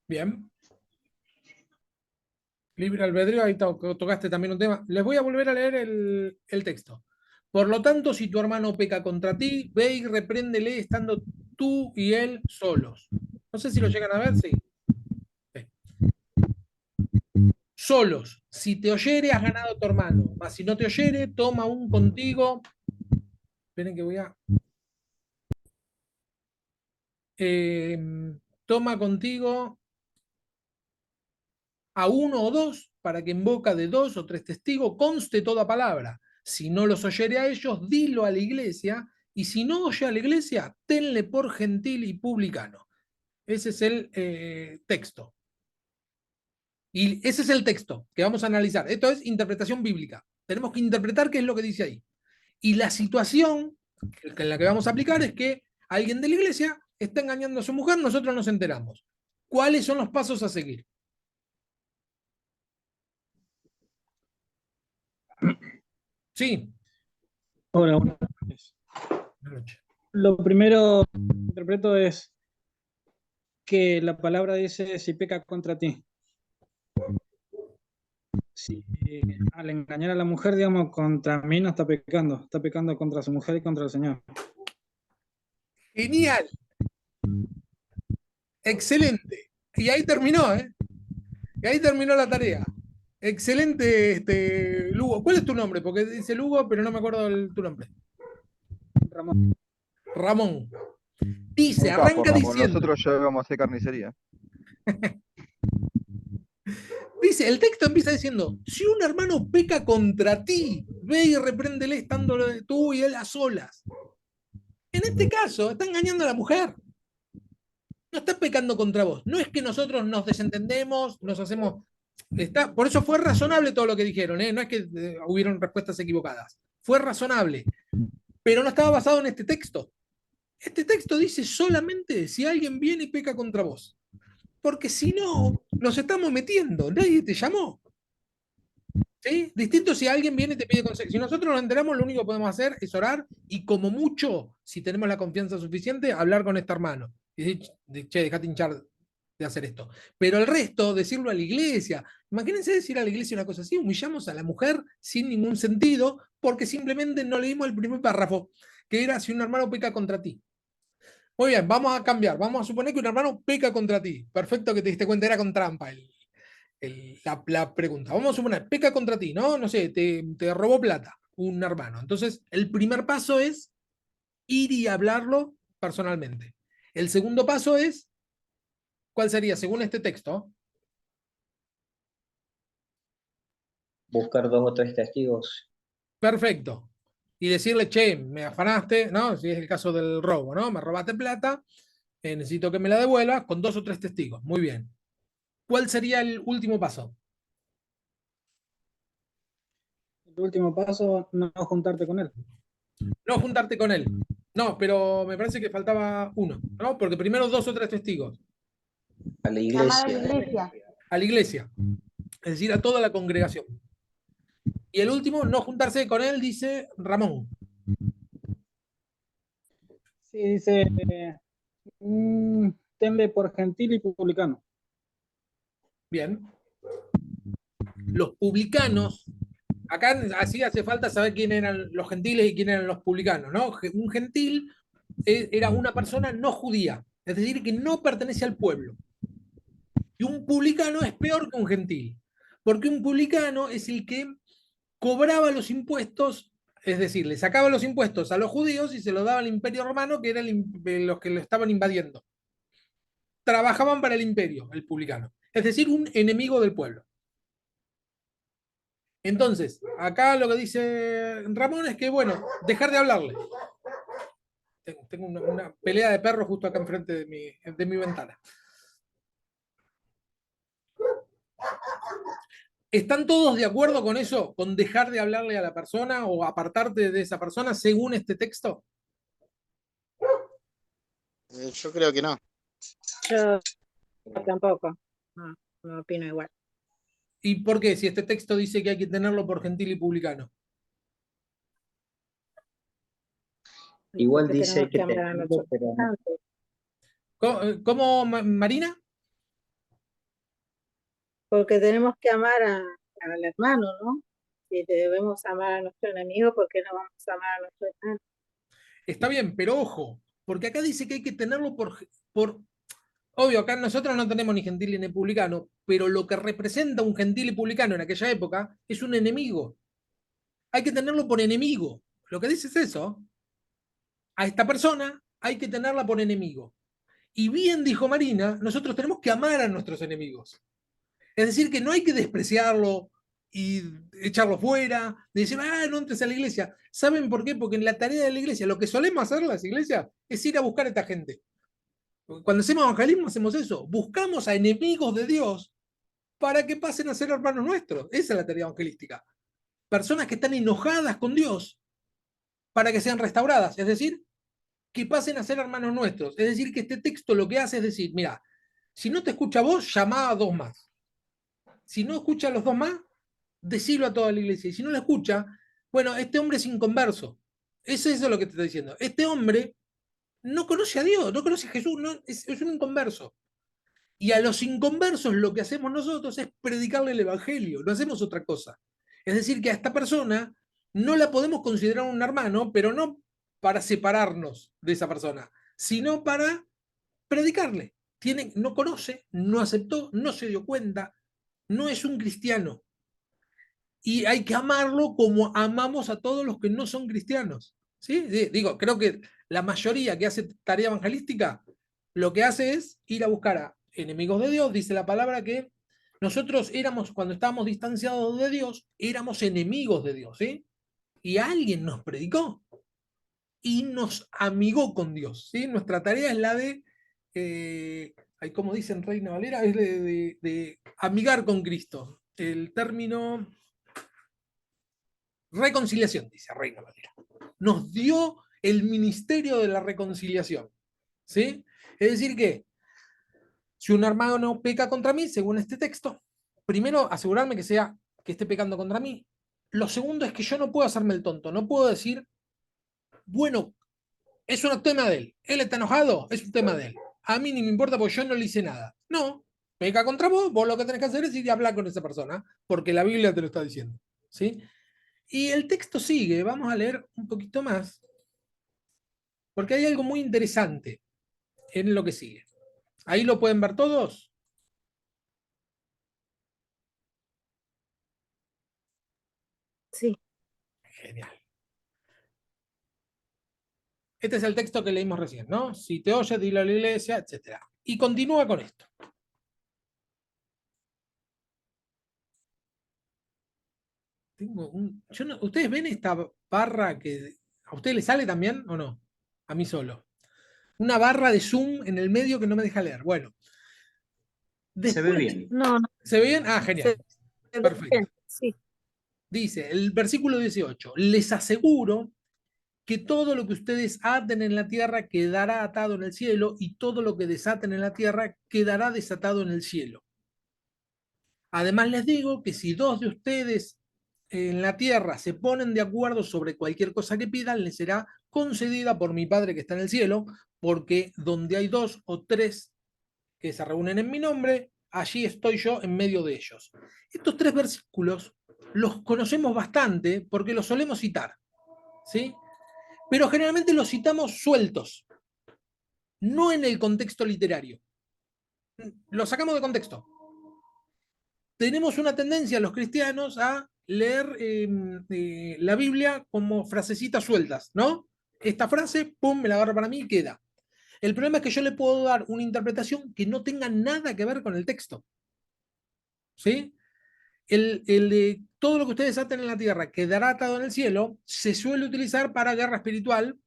Speaker 1: Bien. Libre albedrío, ahí tocaste también un tema. Les voy a volver a leer el texto. Por lo tanto, si tu hermano peca contra ti, ve y repréndele estando tú y él solos. No sé si lo llegan a ver, sí. Sí. Solos. Si te oyere, has ganado a tu hermano. Mas si no te oyere, toma un contigo. Esperen que voy a. eh, Toma contigo a uno o dos, para que en boca de dos o tres testigos conste toda palabra. Si no los oyere a ellos, dilo a la iglesia, y si no oye a la iglesia, tenle por gentil y publicano. Ese es el texto. Y ese es el texto que vamos a analizar. Esto es interpretación bíblica. Tenemos que interpretar qué es lo que dice ahí. Y la situación en la que vamos a aplicar es que alguien de la iglesia está engañando a su mujer, nosotros nos enteramos. ¿Cuáles son los pasos a seguir? Sí.
Speaker 8: Hola, buenas noches.
Speaker 1: Buenas noches.
Speaker 8: Lo primero que interpreto es que la palabra dice si peca contra ti. Si al engañar a la mujer, digamos, contra mí no está pecando contra su mujer y contra el Señor.
Speaker 1: Genial. Excelente. Y ahí terminó, ¿eh? Y ahí terminó la tarea. Excelente, Lugo. ¿Cuál es tu nombre? Porque dice Lugo, pero no me acuerdo tu nombre.
Speaker 8: Ramón.
Speaker 1: Ramón. Dice,
Speaker 2: Un capo,
Speaker 1: arranca
Speaker 2: Ramón.
Speaker 1: diciendo.
Speaker 2: Nosotros ya íbamos a hacer carnicería.
Speaker 1: Dice, el texto empieza diciendo, si un hermano peca contra ti, ve y repréndele estando tú y él a solas. En este caso, está engañando a la mujer. No está pecando contra vos. No es que nosotros nos desentendemos, nos hacemos. Por eso fue razonable todo lo que dijeron, ¿eh? No es que hubieron respuestas equivocadas. Fue razonable. Pero no estaba basado en este texto. Este texto dice solamente si alguien viene y peca contra vos. Porque si no, nos estamos metiendo. Nadie te llamó. ¿Sí? Distinto si alguien viene y te pide consejo. Si nosotros nos enteramos, lo único que podemos hacer es orar y como mucho, si tenemos la confianza suficiente, hablar con este hermano. Y decir, che, dejate hinchar de hacer esto. Pero el resto, decirlo a la iglesia. Imagínense decir a la iglesia una cosa así, humillamos a la mujer sin ningún sentido, porque simplemente no leímos el primer párrafo, que era si un hermano peca contra ti. Muy bien, vamos a cambiar. Vamos a suponer que un hermano peca contra ti. Perfecto que te diste cuenta, era con trampa la pregunta. Vamos a suponer, peca contra ti, ¿no? No sé, te robó plata un hermano. Entonces, el primer paso es ir y hablarlo personalmente. El segundo paso es, ¿cuál sería según este texto?
Speaker 7: Buscar dos o tres testigos.
Speaker 1: Perfecto. Y decirle, che, me afanaste, ¿no? Si es el caso del robo, ¿no? Me robaste plata, necesito que me la devuelvas con dos o tres testigos. Muy bien. ¿Cuál sería el último paso?
Speaker 8: El último paso, no juntarte con él.
Speaker 1: No juntarte con él. No, pero me parece que faltaba uno, ¿no? Porque primero dos o tres testigos.
Speaker 7: A la
Speaker 3: Llamar a la
Speaker 7: iglesia.
Speaker 3: iglesia.
Speaker 1: A la iglesia. Es decir, a toda la congregación. Y el último, no juntarse con él, dice Ramón.
Speaker 8: Sí, dice, tenle por gentil y publicano.
Speaker 1: Bien. los publicanos, acá así hace falta saber quién eran los gentiles y quién eran los publicanos, ¿no? Un gentil era una persona no judía, es decir, que no pertenece al pueblo. Y un publicano es peor que un gentil, porque un publicano es el que cobraba los impuestos, es decir, le sacaba los impuestos a los judíos y se los daba al imperio romano, que eran los que lo estaban invadiendo. Trabajaban para el imperio, el publicano, es decir, un enemigo del pueblo. Entonces, acá lo que dice Ramón es que, bueno, dejar de hablarle. Tengo una pelea de perros justo acá enfrente de mi ventana. ¿Están todos de acuerdo con eso? ¿Con dejar de hablarle a la persona o apartarte de esa persona según este texto?
Speaker 5: Yo creo que no.
Speaker 4: Yo tampoco. No, no opino igual.
Speaker 1: ¿Y por qué? Si este texto dice que hay que tenerlo por gentil y publicano.
Speaker 7: Igual
Speaker 4: Porque
Speaker 7: dice
Speaker 4: tenemos
Speaker 7: que
Speaker 4: que amar a
Speaker 7: tenerlo,
Speaker 4: nuestros
Speaker 7: pero
Speaker 4: semejantes.
Speaker 1: ¿Cómo, Marina?
Speaker 4: Porque tenemos que amar al hermano, ¿no? Si debemos amar a nuestro enemigo, ¿por qué no vamos a amar a nuestro hermano?
Speaker 1: Está bien, pero ojo, porque acá dice que hay que tenerlo por... Obvio, acá nosotros no tenemos ni gentil ni publicano, pero lo que representa un gentil y publicano en aquella época es un enemigo. Hay que tenerlo por enemigo. Lo que dice es eso. A esta persona hay que tenerla por enemigo. Y bien dijo Marina, nosotros tenemos que amar a nuestros enemigos. Es decir, que no hay que despreciarlo y echarlo fuera, de decir, no entres a la iglesia. ¿Saben por qué? Porque en la tarea de la iglesia, lo que solemos hacer las iglesias es ir a buscar a esta gente. Cuando hacemos evangelismo hacemos eso, buscamos a enemigos de Dios para que pasen a ser hermanos nuestros. Esa es la tarea evangelística. Personas que están enojadas con Dios para que sean restauradas, es decir, que pasen a ser hermanos nuestros. Es decir, que este texto lo que hace es decir, mira, si no te escucha a vos, llamá a dos más. Si no escucha a los dos más, decilo a toda la iglesia. Y si no lo escucha, bueno, este hombre es inconverso. Eso es lo que te está diciendo. Este hombre no conoce a Dios, no conoce a Jesús, es un inconverso. Y a los inconversos lo que hacemos nosotros es predicarle el evangelio, no hacemos otra cosa. Es decir, que a esta persona no la podemos considerar un hermano, pero no para separarnos de esa persona, sino para predicarle. No conoce, no aceptó, no se dio cuenta, no es un cristiano. Y hay que amarlo como amamos a todos los que no son cristianos. ¿Sí? Digo, creo que la mayoría que hace tarea evangelística lo que hace es ir a buscar a enemigos de Dios. Dice la palabra que nosotros éramos, cuando estábamos distanciados de Dios, éramos enemigos de Dios. ¿Sí? Y alguien nos predicó y nos amigó con Dios. ¿Sí? Nuestra tarea es la de, como dicen Reina Valera, es de amigar con Cristo. El término reconciliación, dice Reina Valera. Nos dio el ministerio de la reconciliación. ¿Sí? Es decir que si un hermano peca contra mí, según este texto, primero asegurarme que esté pecando contra mí. Lo segundo es que yo no puedo hacerme el tonto, no puedo decir, bueno, es un tema de él está enojado, es un tema de él. A mí ni me importa porque yo no le hice nada. No, peca contra vos, vos lo que tenés que hacer es ir a hablar con esa persona, porque la Biblia te lo está diciendo. ¿Sí? Y el texto sigue, vamos a leer un poquito más, porque hay algo muy interesante en lo que sigue. ¿Ahí lo pueden ver todos?
Speaker 4: Sí.
Speaker 1: Genial. Este es el texto que leímos recién, ¿no? Si te oyes, dilo a la iglesia, etc. Y continúa con esto. ¿Ustedes ven esta barra que a ustedes les sale también o no? A mí solo. Una barra de Zoom en el medio que no me deja leer. Bueno.
Speaker 7: se ve bien.
Speaker 4: No, no.
Speaker 1: ¿Se ve bien? Ah, genial.
Speaker 4: Se ve
Speaker 1: Perfecto.
Speaker 4: bien, sí.
Speaker 1: Dice el versículo 18, les aseguro que todo lo que ustedes aten en la tierra quedará atado en el cielo y todo lo que desaten en la tierra quedará desatado en el cielo. Además les digo que si dos de ustedes en la tierra se ponen de acuerdo sobre cualquier cosa que pidan, les será concedida por mi Padre que está en el cielo, porque donde hay dos o tres que se reúnen en mi nombre, allí estoy yo en medio de ellos. Estos 3 versículos los conocemos bastante porque los solemos citar, ¿sí? Pero generalmente los citamos sueltos, no en el contexto literario. Los sacamos de contexto. Tenemos una tendencia los cristianos a leer la Biblia como frasecitas sueltas, ¿no? Esta frase, pum, me la agarro para mí y queda. El problema es que yo le puedo dar una interpretación que no tenga nada que ver con el texto. ¿Sí? El de todo lo que ustedes aten en la tierra quedará atado en el cielo se suele utilizar para guerra espiritual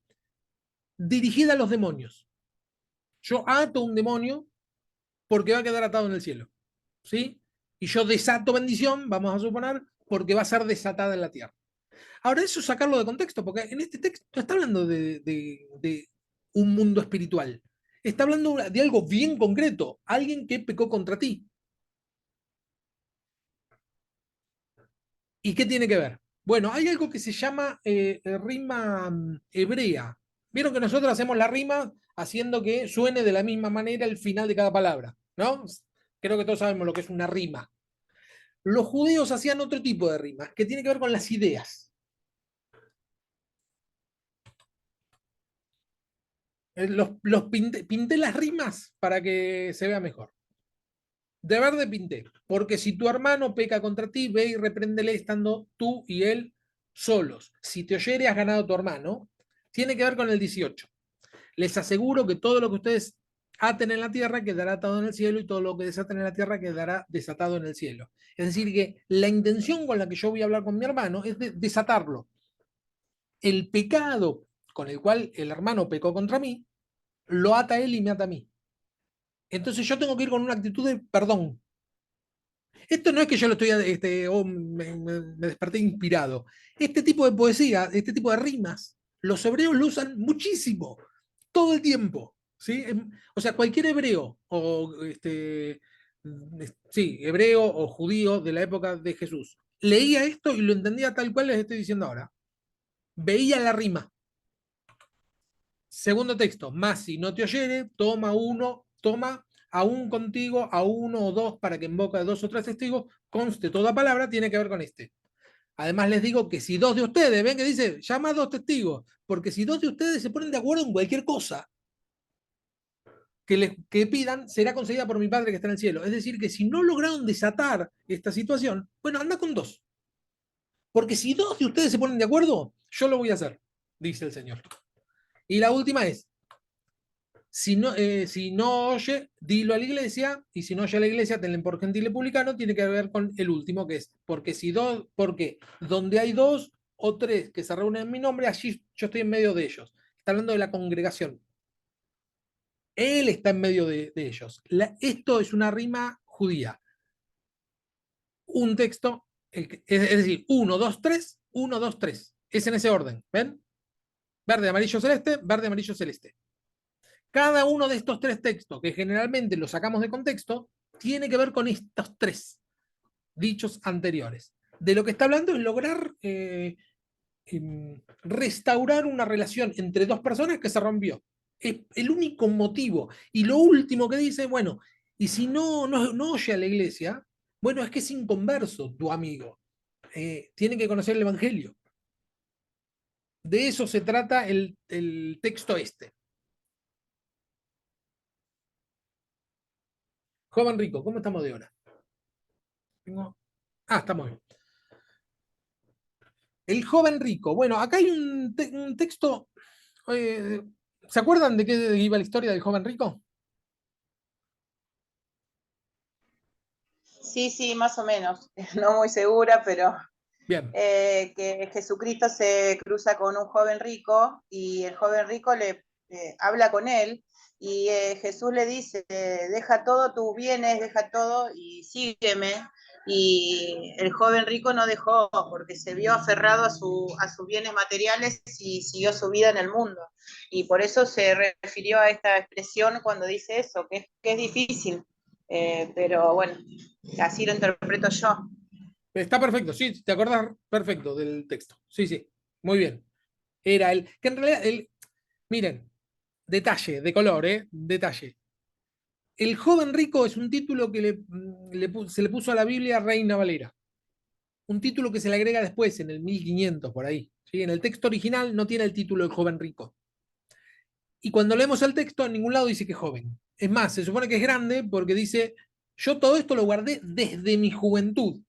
Speaker 1: dirigida a los demonios. Yo ato un demonio porque va a quedar atado en el cielo. ¿Sí? Y yo desato bendición, vamos a suponer, porque va a ser desatada en la tierra. Ahora, eso sacarlo de contexto, porque en este texto no está hablando de un mundo espiritual. Está hablando de algo bien concreto, alguien que pecó contra ti. ¿Y qué tiene que ver? Bueno, hay algo que se llama rima hebrea. Vieron que nosotros hacemos la rima haciendo que suene de la misma manera el final de cada palabra, ¿no? Creo que todos sabemos lo que es una rima. Los judíos hacían otro tipo de rimas, que tiene que ver con las ideas. Pinté las rimas para que se vea mejor. De verde pinté, porque si tu hermano peca contra ti, ve y repréndele estando tú y él solos. Si te oyere, has ganado a tu hermano. Tiene que ver con el 18. Les aseguro que todo lo que ustedes aten en la tierra quedará atado en el cielo y todo lo que desaten en la tierra quedará desatado en el cielo. Es decir, que la intención con la que yo voy a hablar con mi hermano es de desatarlo. El pecado con el cual el hermano pecó contra mí, lo ata a él y me ata a mí. Entonces yo tengo que ir con una actitud de perdón. Esto no es que yo lo estoy, me desperté inspirado. Este tipo de poesía, este tipo de rimas, los hebreos lo usan muchísimo, todo el tiempo. ¿Sí? O sea, cualquier hebreo, sí, hebreo o judío de la época de Jesús, leía esto y lo entendía tal cual les estoy diciendo ahora. Veía la rima. Segundo texto, más si no te oyere, toma aún contigo a uno o dos para que en boca de 2 o 3 testigos conste toda palabra, tiene que ver con este. Además les digo que si 2 de ustedes, ven que dice, llama a 2 testigos, porque si 2 de ustedes se ponen de acuerdo en cualquier cosa que pidan, será concedida por mi Padre que está en el cielo. Es decir, que si no lograron desatar esta situación, bueno, anda con 2. Porque si 2 de ustedes se ponen de acuerdo, yo lo voy a hacer, dice el Señor. Y la última es, si no oye, dilo a la iglesia, y si no oye a la iglesia, tenle por gentil y publicano, tiene que ver con el último, que es, porque donde hay 2 o 3 que se reúnen en mi nombre, allí yo estoy en medio de ellos. Está hablando de la congregación. Él está en medio de ellos. Esto es una rima judía. Un texto, es decir, 1, 2, 3, 1, 2, 3. Es en ese orden, ¿ven? Verde, amarillo, celeste, verde, amarillo, celeste. Cada uno de estos 3 textos, que generalmente los sacamos de contexto, tiene que ver con estos 3 dichos anteriores. De lo que está hablando es lograr restaurar una relación entre 2 personas que se rompió. Es el único motivo. Y lo último que dice, bueno, y si no oye a la iglesia, bueno, es que es inconverso tu amigo. Tiene que conocer el Evangelio. De eso se trata el texto este. Joven rico, ¿cómo estamos de hora? Estamos bien. El joven rico. Bueno, acá hay un texto. ¿Se acuerdan de qué iba la historia del joven rico?
Speaker 6: Sí, sí, más o menos. No muy segura, pero
Speaker 1: Bien.
Speaker 6: Que Jesucristo se cruza con un joven rico y el joven rico le habla con él y Jesús le dice, deja todo tus bienes, deja todo y sígueme. Y el joven rico no dejó porque se vio aferrado a sus bienes materiales y siguió su vida en el mundo. Y por eso se refirió a esta expresión cuando dice eso, que es difícil, pero bueno, así lo interpreto yo.
Speaker 1: Está perfecto, sí, te acordás perfecto del texto. Sí, sí, muy bien. Era el. Que en realidad, miren, detalle, de color, detalle. El joven rico es un título que se le puso a la Biblia Reina Valera. Un título que se le agrega después, en el 1500, por ahí. ¿Sí? En el texto original no tiene el título El joven rico. Y cuando leemos el texto, en ningún lado dice que es joven. Es más, se supone que es grande porque dice, yo todo esto lo guardé desde mi juventud,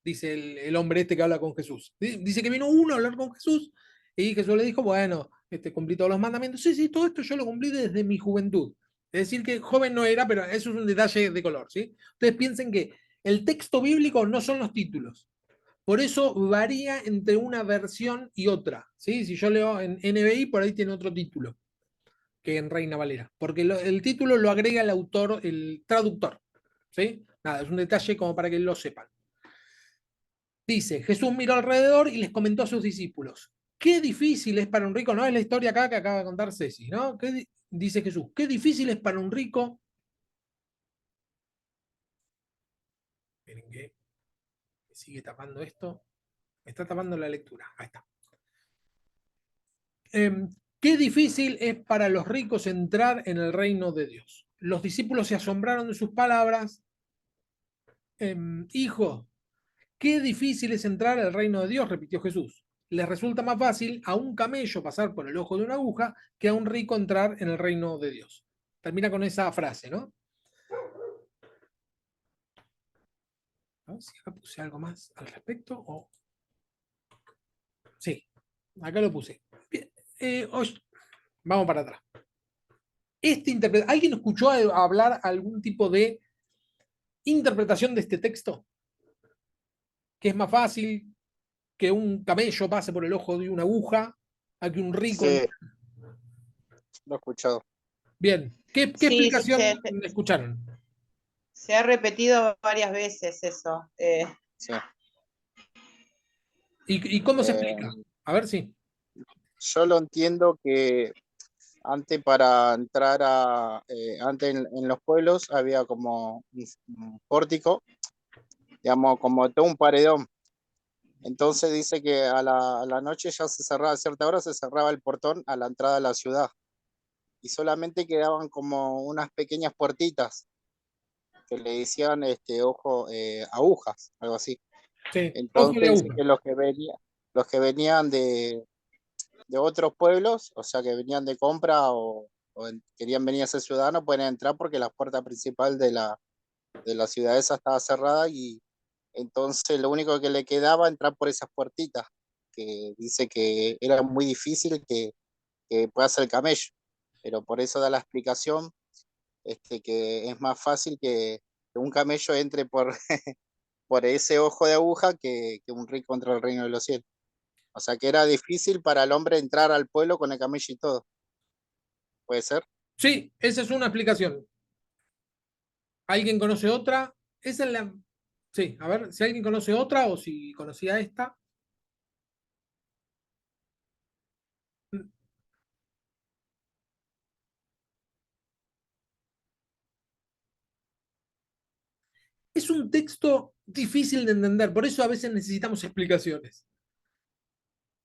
Speaker 1: dice el hombre este que habla con Jesús. Dice que vino uno a hablar con Jesús y Jesús le dijo, bueno, cumplí todos los mandamientos. Sí, sí, todo esto yo lo cumplí desde mi juventud. Es decir, que joven no era, pero eso es un detalle de color. ¿Sí? Ustedes piensen que el texto bíblico no son los títulos. Por eso varía entre una versión y otra. ¿Sí? Si yo leo en NBI, por ahí tiene otro título que en Reina Valera, porque el título lo agrega el autor, el traductor. ¿Sí? Nada, es un detalle como para que lo sepan. Dice, Jesús miró alrededor y les comentó a sus discípulos, qué difícil es para un rico, no es la historia acá que acaba de contar Ceci, ¿no? Dice Jesús, qué difícil es para un rico. Miren que me sigue tapando esto, me está tapando la lectura, ahí está. Qué difícil es para los ricos entrar en el reino de Dios. Los discípulos se asombraron de sus palabras. Hijo, qué difícil es entrar al reino de Dios, repitió Jesús. Les resulta más fácil a un camello pasar por el ojo de una aguja que a un rico entrar en el reino de Dios. Termina con esa frase, ¿no? A ver si acá puse algo más al respecto. O... Sí, acá lo puse. Bien, vamos para atrás. ¿Alguien escuchó hablar algún tipo de interpretación de este texto? ¿Que es más fácil que un camello pase por el ojo de una aguja a que un rico...
Speaker 5: Sí, lo he escuchado.
Speaker 1: Bien, ¿qué
Speaker 6: Sí,
Speaker 1: explicación escucharon?
Speaker 6: se ha repetido varias veces eso.
Speaker 5: Sí.
Speaker 1: ¿Y cómo se explica? A ver si.
Speaker 5: Yo lo entiendo que antes para entrar antes en los pueblos había como un pórtico, digamos, como todo un paredón. Entonces dice que a la noche ya se cerraba, a cierta hora se cerraba el portón a la entrada de la ciudad. Y solamente quedaban como unas pequeñas puertitas que le decían agujas, algo así.
Speaker 1: Sí, ojo de
Speaker 5: Entonces dice
Speaker 1: aguja.
Speaker 5: que los que venían de otros pueblos, o sea que venían de compra querían venir a ser ciudadanos, pueden entrar porque la puerta principal de la ciudad esa estaba cerrada y entonces lo único que le quedaba entrar por esas puertitas, que dice que era muy difícil que pueda ser el camello, pero por eso da la explicación que es más fácil que un camello entre por ese ojo de aguja que un rico entre el reino de los cielos. O sea que era difícil para el hombre entrar al pueblo con el camello y todo. ¿Puede ser?
Speaker 1: Sí, esa es una explicación. ¿Alguien conoce otra? Esa es la. Sí, a ver, si alguien conoce otra o si conocía esta. Es un texto difícil de entender, por eso a veces necesitamos explicaciones.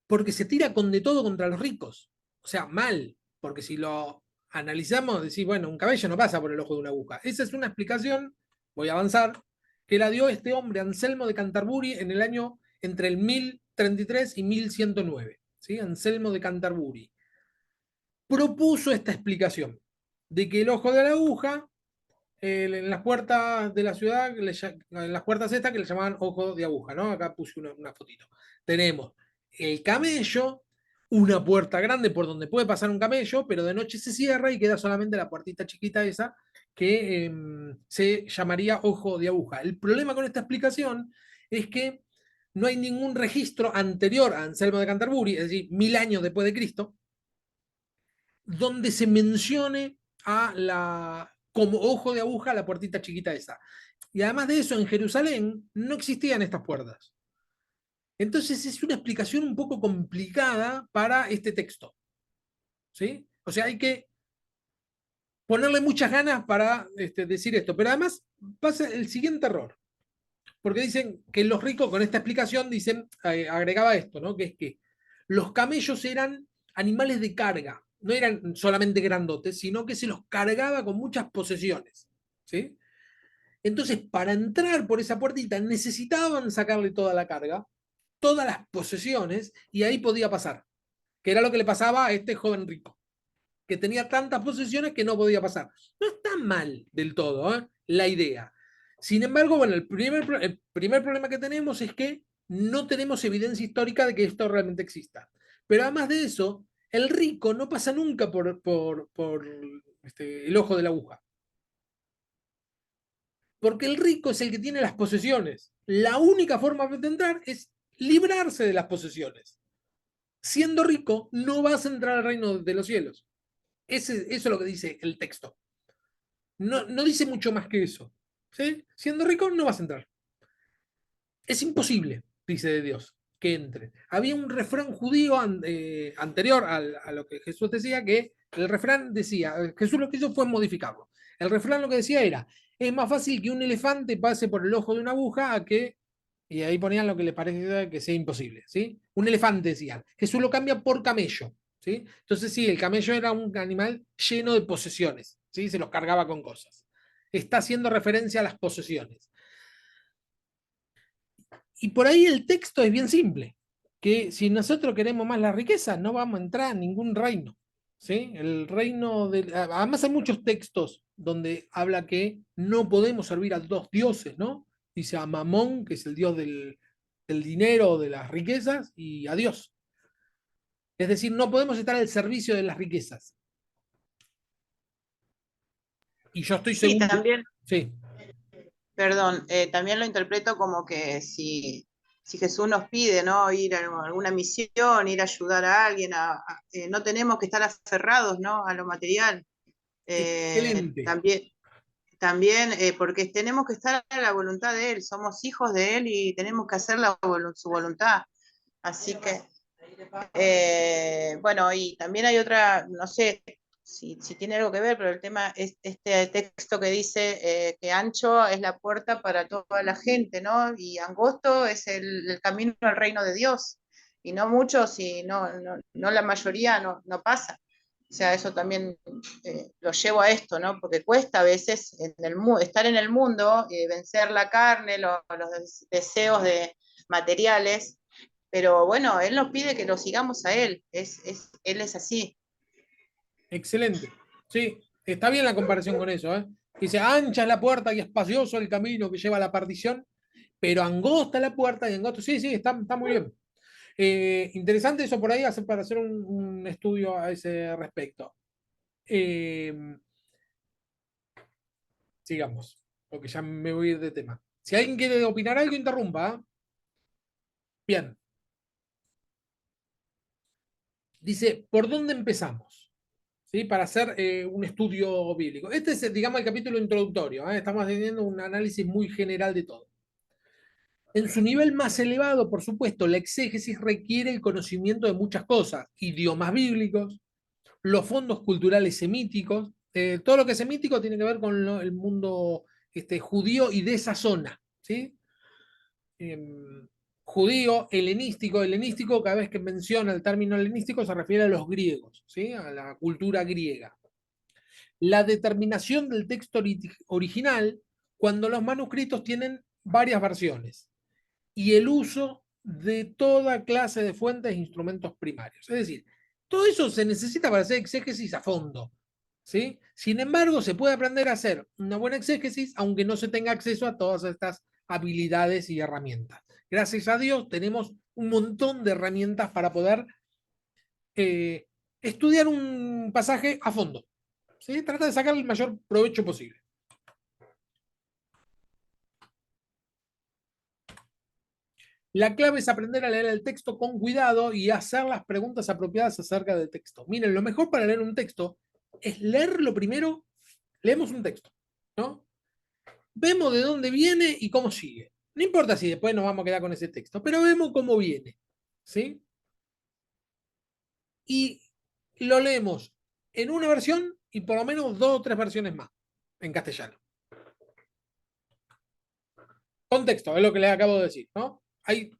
Speaker 1: Porque se tira con de todo contra los ricos. O sea, mal. Porque si lo analizamos, decís, bueno, un cabello no pasa por el ojo de una aguja. Esa es una explicación, voy a avanzar, que la dio este hombre, Anselmo de Canterbury, en el año entre el 1033 y 1109. ¿Sí? Anselmo de Canterbury. Propuso esta explicación, de que el ojo de la aguja, en las puertas de la ciudad, en las puertas estas que le llamaban ojo de aguja, ¿no? Acá puse una fotito. Tenemos el camello, una puerta grande por donde puede pasar un camello, pero de noche se cierra y queda solamente la puertita chiquita esa que se llamaría ojo de aguja. El problema con esta explicación es que no hay ningún registro anterior a Anselmo de Canterbury, es decir, 1000 años después de Cristo, donde se mencione como ojo de aguja la puertita chiquita esa. Y además de eso, en Jerusalén no existían estas puertas. Entonces es una explicación un poco complicada para este texto. ¿Sí? O sea, hay que ponerle muchas ganas para decir esto. Pero además pasa el siguiente error. Porque dicen que los ricos, con esta explicación, agregaba esto, ¿no? Que es que los camellos eran animales de carga. no eran solamente grandotes, sino que se los cargaba con muchas posesiones. ¿Sí? Entonces, para entrar por esa puertita necesitaban sacarle toda la carga, todas las posesiones, y ahí podía pasar, que era lo que le pasaba a este joven rico, que tenía tantas posesiones que no podía pasar. No está mal del todo, ¿eh? La idea. Sin embargo, bueno, el primer problema que tenemos es que no tenemos evidencia histórica de que esto realmente exista. Pero además de eso, el rico no pasa nunca por el ojo de la aguja. Porque el rico es el que tiene las posesiones. La única forma de entrar es librarse de las posesiones. Siendo rico, no vas a entrar al reino de los cielos. Eso es lo que dice el texto. No, no dice mucho más que eso. ¿Sí? Siendo rico, no vas a entrar. Es imposible, dice de Dios, que entre. Había un refrán judío anterior a lo que Jesús decía, que el refrán decía, Jesús lo que hizo fue modificarlo. El refrán lo que decía era, es más fácil que un elefante pase por el ojo de una aguja a que, y ahí ponían lo que le parece que sea imposible, ¿sí? Un elefante decían, Jesús lo cambia por camello, ¿sí? Entonces sí, el camello era un animal lleno de posesiones, ¿sí? Se los cargaba con cosas. Está haciendo referencia a las posesiones. Y por ahí el texto es bien simple, que si nosotros queremos más la riqueza, no vamos a entrar en ningún reino. ¿Sí? El reino de... Además hay muchos textos donde habla que no podemos servir a dos dioses, ¿no? Dice a Mamón, que es el dios del dinero, de las riquezas, y a Dios. Es decir, no podemos estar al servicio de las riquezas. Y yo estoy
Speaker 6: Sí,
Speaker 1: seguro...
Speaker 6: también,
Speaker 1: Sí.
Speaker 6: perdón, también lo interpreto como que si Jesús nos pide, ¿no? Ir a alguna misión, ir a ayudar a alguien, no tenemos que estar aferrados, ¿no? A lo material.
Speaker 1: Excelente.
Speaker 6: También porque tenemos que estar a la voluntad de Él, somos hijos de Él y tenemos que hacer su voluntad. Así que, bueno, y también hay otra, no sé si tiene algo que ver, pero el tema es este texto que dice que ancho es la puerta para toda la gente, ¿no? Y angosto es el camino al reino de Dios. Y no muchos, y no la mayoría no pasa. O sea, eso también lo llevo a esto, ¿no? Porque cuesta a veces estar en el mundo, vencer la carne, los deseos materiales, pero bueno, Él nos pide que lo sigamos a Él, Él es así.
Speaker 1: Excelente. Sí, está bien la comparación con eso, ¿eh? Dice, ancha es la puerta y espacioso el camino que lleva a la perdición, pero angosta la puerta y angosto. Sí, sí, está muy bien. Interesante eso por ahí para hacer un estudio a ese respecto. Sigamos, porque ya me voy a ir de tema. Si alguien quiere opinar algo, interrumpa. ¿Eh? Bien. Dice, ¿por dónde empezamos? ¿Sí? Para hacer un estudio bíblico. Este es, digamos, el capítulo introductorio. ¿Eh? Estamos haciendo un análisis muy general de todo. En su nivel más elevado, por supuesto, la exégesis requiere el conocimiento de muchas cosas, idiomas bíblicos, los fondos culturales semíticos, todo lo que es semítico tiene que ver con el mundo judío y de esa zona, ¿sí? Judío, helenístico, cada vez que menciona el término helenístico se refiere a los griegos, ¿sí? A la cultura griega. La determinación del texto original cuando los manuscritos tienen varias versiones y el uso de toda clase de fuentes e instrumentos primarios. Es decir, todo eso se necesita para hacer exégesis a fondo. ¿Sí? Sin embargo, se puede aprender a hacer una buena exégesis aunque no se tenga acceso a todas estas habilidades y herramientas. Gracias a Dios tenemos un montón de herramientas para poder estudiar un pasaje a fondo. ¿Sí? Trata de sacar el mayor provecho posible. La clave es aprender a leer el texto con cuidado y hacer las preguntas apropiadas acerca del texto. Miren, lo mejor para leer un texto es leerlo primero. Leemos un texto, ¿no? Vemos de dónde viene y cómo sigue. No importa si después nos vamos a quedar con ese texto, pero vemos cómo viene, ¿sí? Y lo leemos en una versión y por lo menos 2 o 3 versiones más en castellano. Contexto, es lo que les acabo de decir, ¿no? Hay,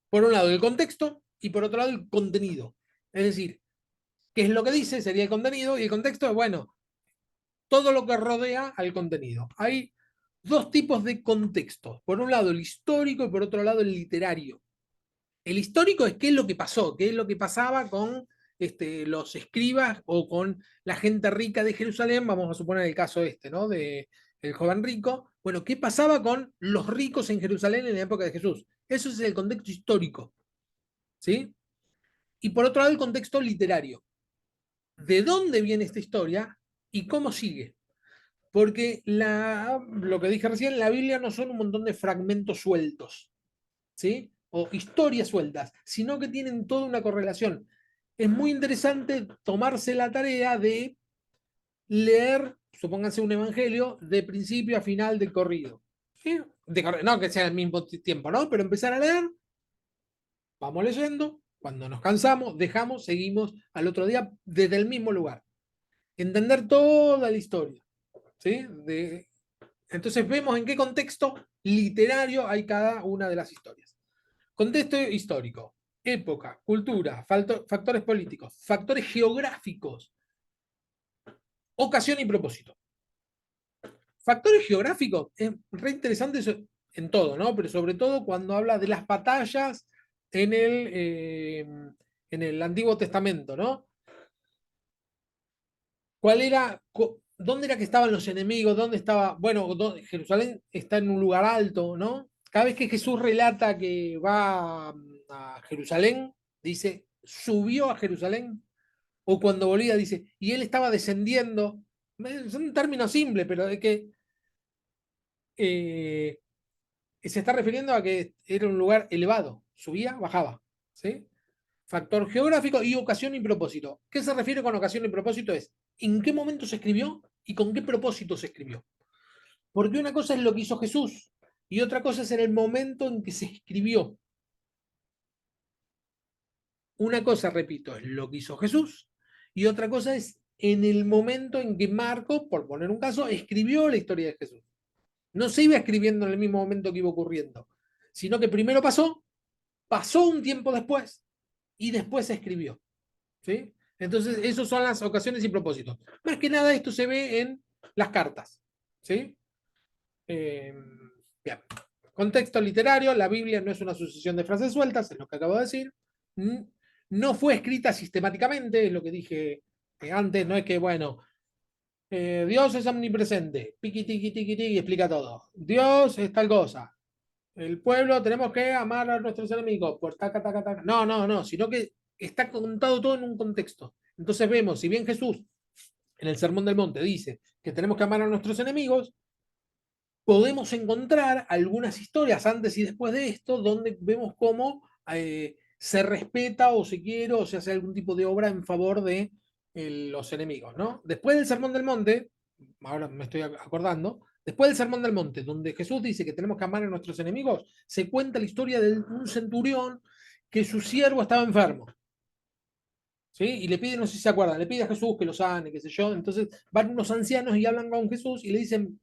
Speaker 1: por un lado, el contexto y por otro lado, el contenido. Es decir, ¿Qué es lo que dice? Sería el contenido, y el contexto es, bueno, todo lo que rodea al contenido. Hay dos tipos de contextos. Por un lado el histórico y por otro lado el literario. El histórico es qué es lo que pasó, qué es lo que pasaba con los escribas o con la gente rica de Jerusalén, vamos a suponer el caso ¿no? De el joven rico. Bueno, ¿qué pasaba con los ricos en Jerusalén en la época de Jesús? Eso es el contexto histórico. ¿Sí? Y por otro lado el contexto literario. ¿De dónde viene esta historia y cómo sigue? Porque lo que dije recién, la Biblia no son un montón de fragmentos sueltos, ¿sí? O historias sueltas, sino que tienen toda una correlación. Es muy interesante tomarse la tarea de leer, supónganse un evangelio, de principio a final del corrido. ¿Sí? No que sea al mismo tiempo, ¿no? Pero empezar a leer, vamos leyendo, cuando nos cansamos, dejamos, seguimos al otro día desde el mismo lugar. Entender toda la historia. ¿Sí? Entonces vemos en qué contexto literario hay cada una de las historias. Contexto histórico, época, cultura, factores políticos, factores geográficos, ocasión y propósito. Factores geográficos, es re interesante eso en todo, ¿no? Pero sobre todo cuando habla de las batallas en el Antiguo Testamento, ¿no? ¿Cuál era, dónde era que estaban los enemigos? ¿Dónde estaba? Bueno, Jerusalén está en un lugar alto, ¿no? Cada vez que Jesús relata que va a Jerusalén, dice, subió a Jerusalén. O cuando volvía, dice, y él estaba descendiendo. Son términos simples, pero de que se está refiriendo a que era un lugar elevado. Subía, bajaba. ¿Sí? Factor geográfico y ocasión y propósito. ¿Qué se refiere con ocasión y propósito? Es en qué momento se escribió y con qué propósito se escribió. Porque una cosa es lo que hizo Jesús y otra cosa es en el momento en que se escribió. Una cosa, repito, es lo que hizo Jesús y otra cosa es en el momento en que Marco, por poner un caso, escribió la historia de Jesús. No se iba escribiendo en el mismo momento que iba ocurriendo, sino que primero pasó un tiempo después y después se escribió. ¿Sí? Entonces, esas son las ocasiones y propósitos. Más que nada, esto se ve en las cartas. ¿Sí? Bien. Contexto literario, la Biblia no es una sucesión de frases sueltas, es lo que acabo de decir. No fue escrita sistemáticamente, es lo que dije antes, no es que, bueno, Dios es omnipresente, piqui, tiqui, tiqui, tiqui, y explica todo. Dios es tal cosa. El pueblo tenemos que amar a nuestros enemigos, por taca, taca, taca. No, no, no, sino que está contado todo en un contexto. Entonces vemos, si bien Jesús en el Sermón del Monte dice que tenemos que amar a nuestros enemigos, podemos encontrar algunas historias antes y después de esto donde vemos cómo se respeta o se quiere o se hace algún tipo de obra en favor de los enemigos, ¿no? Después del Sermón del Monte, ahora me estoy acordando, después del Sermón del Monte, donde Jesús dice que tenemos que amar a nuestros enemigos, se cuenta la historia de un centurión que su siervo estaba enfermo. ¿Sí? Y le pide, no sé si se acuerdan, le pide a Jesús que lo sane, qué sé yo. Entonces van unos ancianos y hablan con Jesús y le dicen,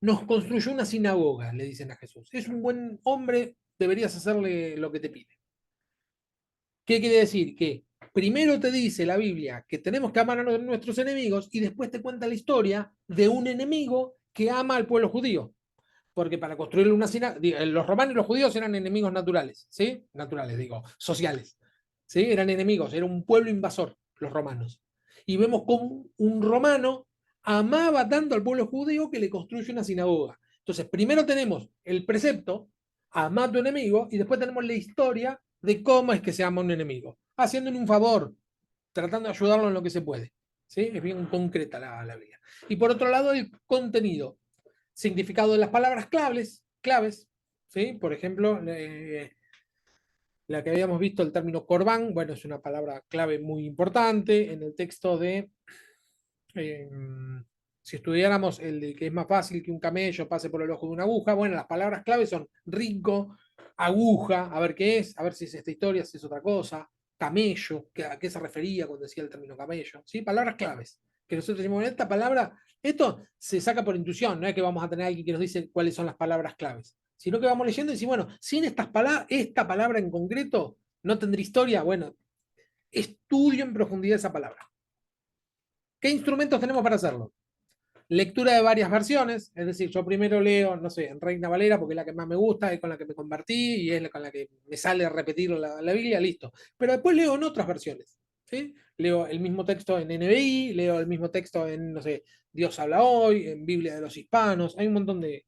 Speaker 1: nos construyó una sinagoga, le dicen a Jesús. Es un buen hombre, deberías hacerle lo que te pide. ¿Qué quiere decir? Que primero te dice la Biblia que tenemos que amar a nuestros enemigos y después te cuenta la historia de un enemigo que ama al pueblo judío. Porque para construir una sinagoga, los romanos y los judíos eran enemigos naturales, ¿sí? Naturales, digo, sociales. ¿Sí? Eran enemigos, era un pueblo invasor, los romanos. Y vemos cómo un romano amaba tanto al pueblo judío que le construye una sinagoga. Entonces, primero tenemos el precepto, ama a tu enemigo, y después tenemos la historia de cómo es que se ama a un enemigo, haciéndole un favor, tratando de ayudarlo en lo que se puede. ¿Sí? Es bien concreta la Biblia. Y por otro lado, el contenido, significado de las palabras claves, ¿sí? Por ejemplo, la que habíamos visto, el término corbán, bueno, es una palabra clave muy importante en el texto de, si estudiáramos el de que es más fácil que un camello pase por el ojo de una aguja, bueno, las palabras claves son rico, aguja, a ver qué es, a ver si es esta historia, si es otra cosa, camello, a qué se refería cuando decía el término camello, ¿sí? Palabras claves, que nosotros decimos, bueno, esta palabra, esto se saca por intuición, no es que vamos a tener a alguien que nos dice cuáles son las palabras claves, sino que vamos leyendo y decimos, bueno, sin esta palabra en concreto no tendría historia, bueno, estudio en profundidad esa palabra. ¿Qué instrumentos tenemos para hacerlo? Lectura de varias versiones, es decir, yo primero leo, no sé, en Reina Valera, porque es la que más me gusta, es con la que me convertí y es con la que me sale a repetir la Biblia, listo. Pero después leo en otras versiones, ¿sí? Leo el mismo texto en NBI, leo el mismo texto en, no sé, Dios habla hoy, en Biblia de los Hispanos, hay un montón de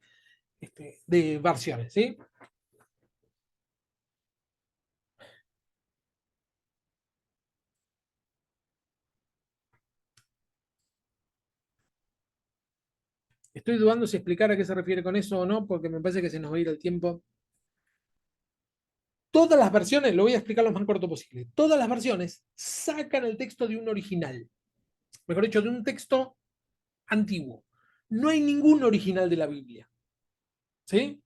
Speaker 1: versiones, ¿sí? Estoy dudando si explicar a qué se refiere con eso o no, porque me parece que se nos va a ir el tiempo. Todas las versiones, lo voy a explicar lo más corto posible, todas las versiones sacan el texto de un original, mejor dicho, de un texto antiguo. No hay ningún original de la Biblia, ¿sí?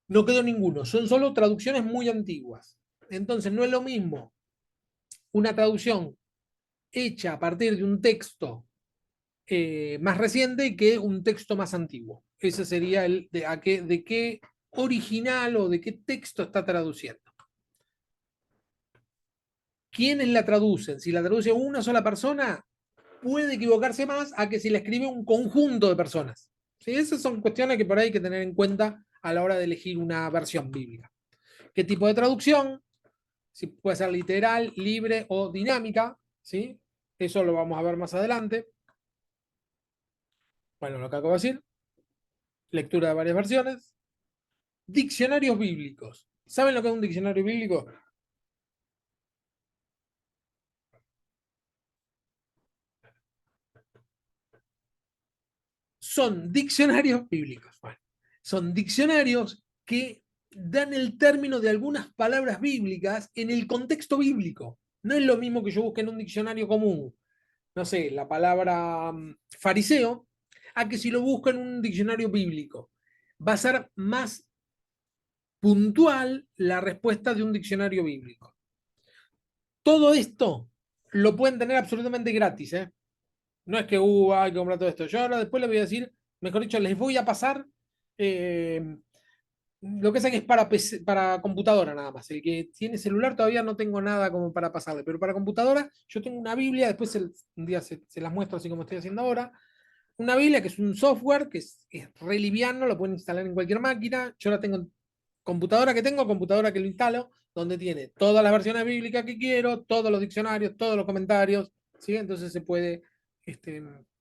Speaker 1: No quedó ninguno, son solo traducciones muy antiguas. Entonces no es lo mismo una traducción hecha a partir de un texto más reciente que un texto más antiguo. Ese sería el de qué original o de qué texto está traduciendo. ¿Quiénes la traducen? Si la traduce una sola persona, puede equivocarse más a que si la escribe un conjunto de personas. ¿Sí? Esas son cuestiones que por ahí hay que tener en cuenta a la hora de elegir una versión bíblica. ¿Qué tipo de traducción? Si puede ser literal, libre o dinámica. ¿Sí? Eso lo vamos a ver más adelante. Bueno, lo que acabo de decir. Lectura de varias versiones. Diccionarios bíblicos. ¿Saben lo que es un diccionario bíblico? Son diccionarios bíblicos. Bueno, son diccionarios que dan el término de algunas palabras bíblicas en el contexto bíblico. No es lo mismo que yo busque en un diccionario común, no sé, la palabra fariseo, a que si lo busco en un diccionario bíblico. Va a ser más puntual la respuesta de un diccionario bíblico. Todo esto lo pueden tener absolutamente gratis, ¿eh? No es que hay que comprar todo esto. Yo ahora después les voy a decir, mejor dicho, les voy a pasar lo que sé que es para, para computadora nada más. El que tiene celular todavía no tengo nada como para pasarle, pero para computadora yo tengo una Biblia, después un día se las muestro así como estoy haciendo ahora. Una Biblia que es un software que es re liviano, lo pueden instalar en cualquier máquina. Yo la tengo en computadora que tengo, computadora que lo instalo, donde tiene todas las versiones bíblicas que quiero, todos los diccionarios, todos los comentarios, ¿sí? Entonces se puede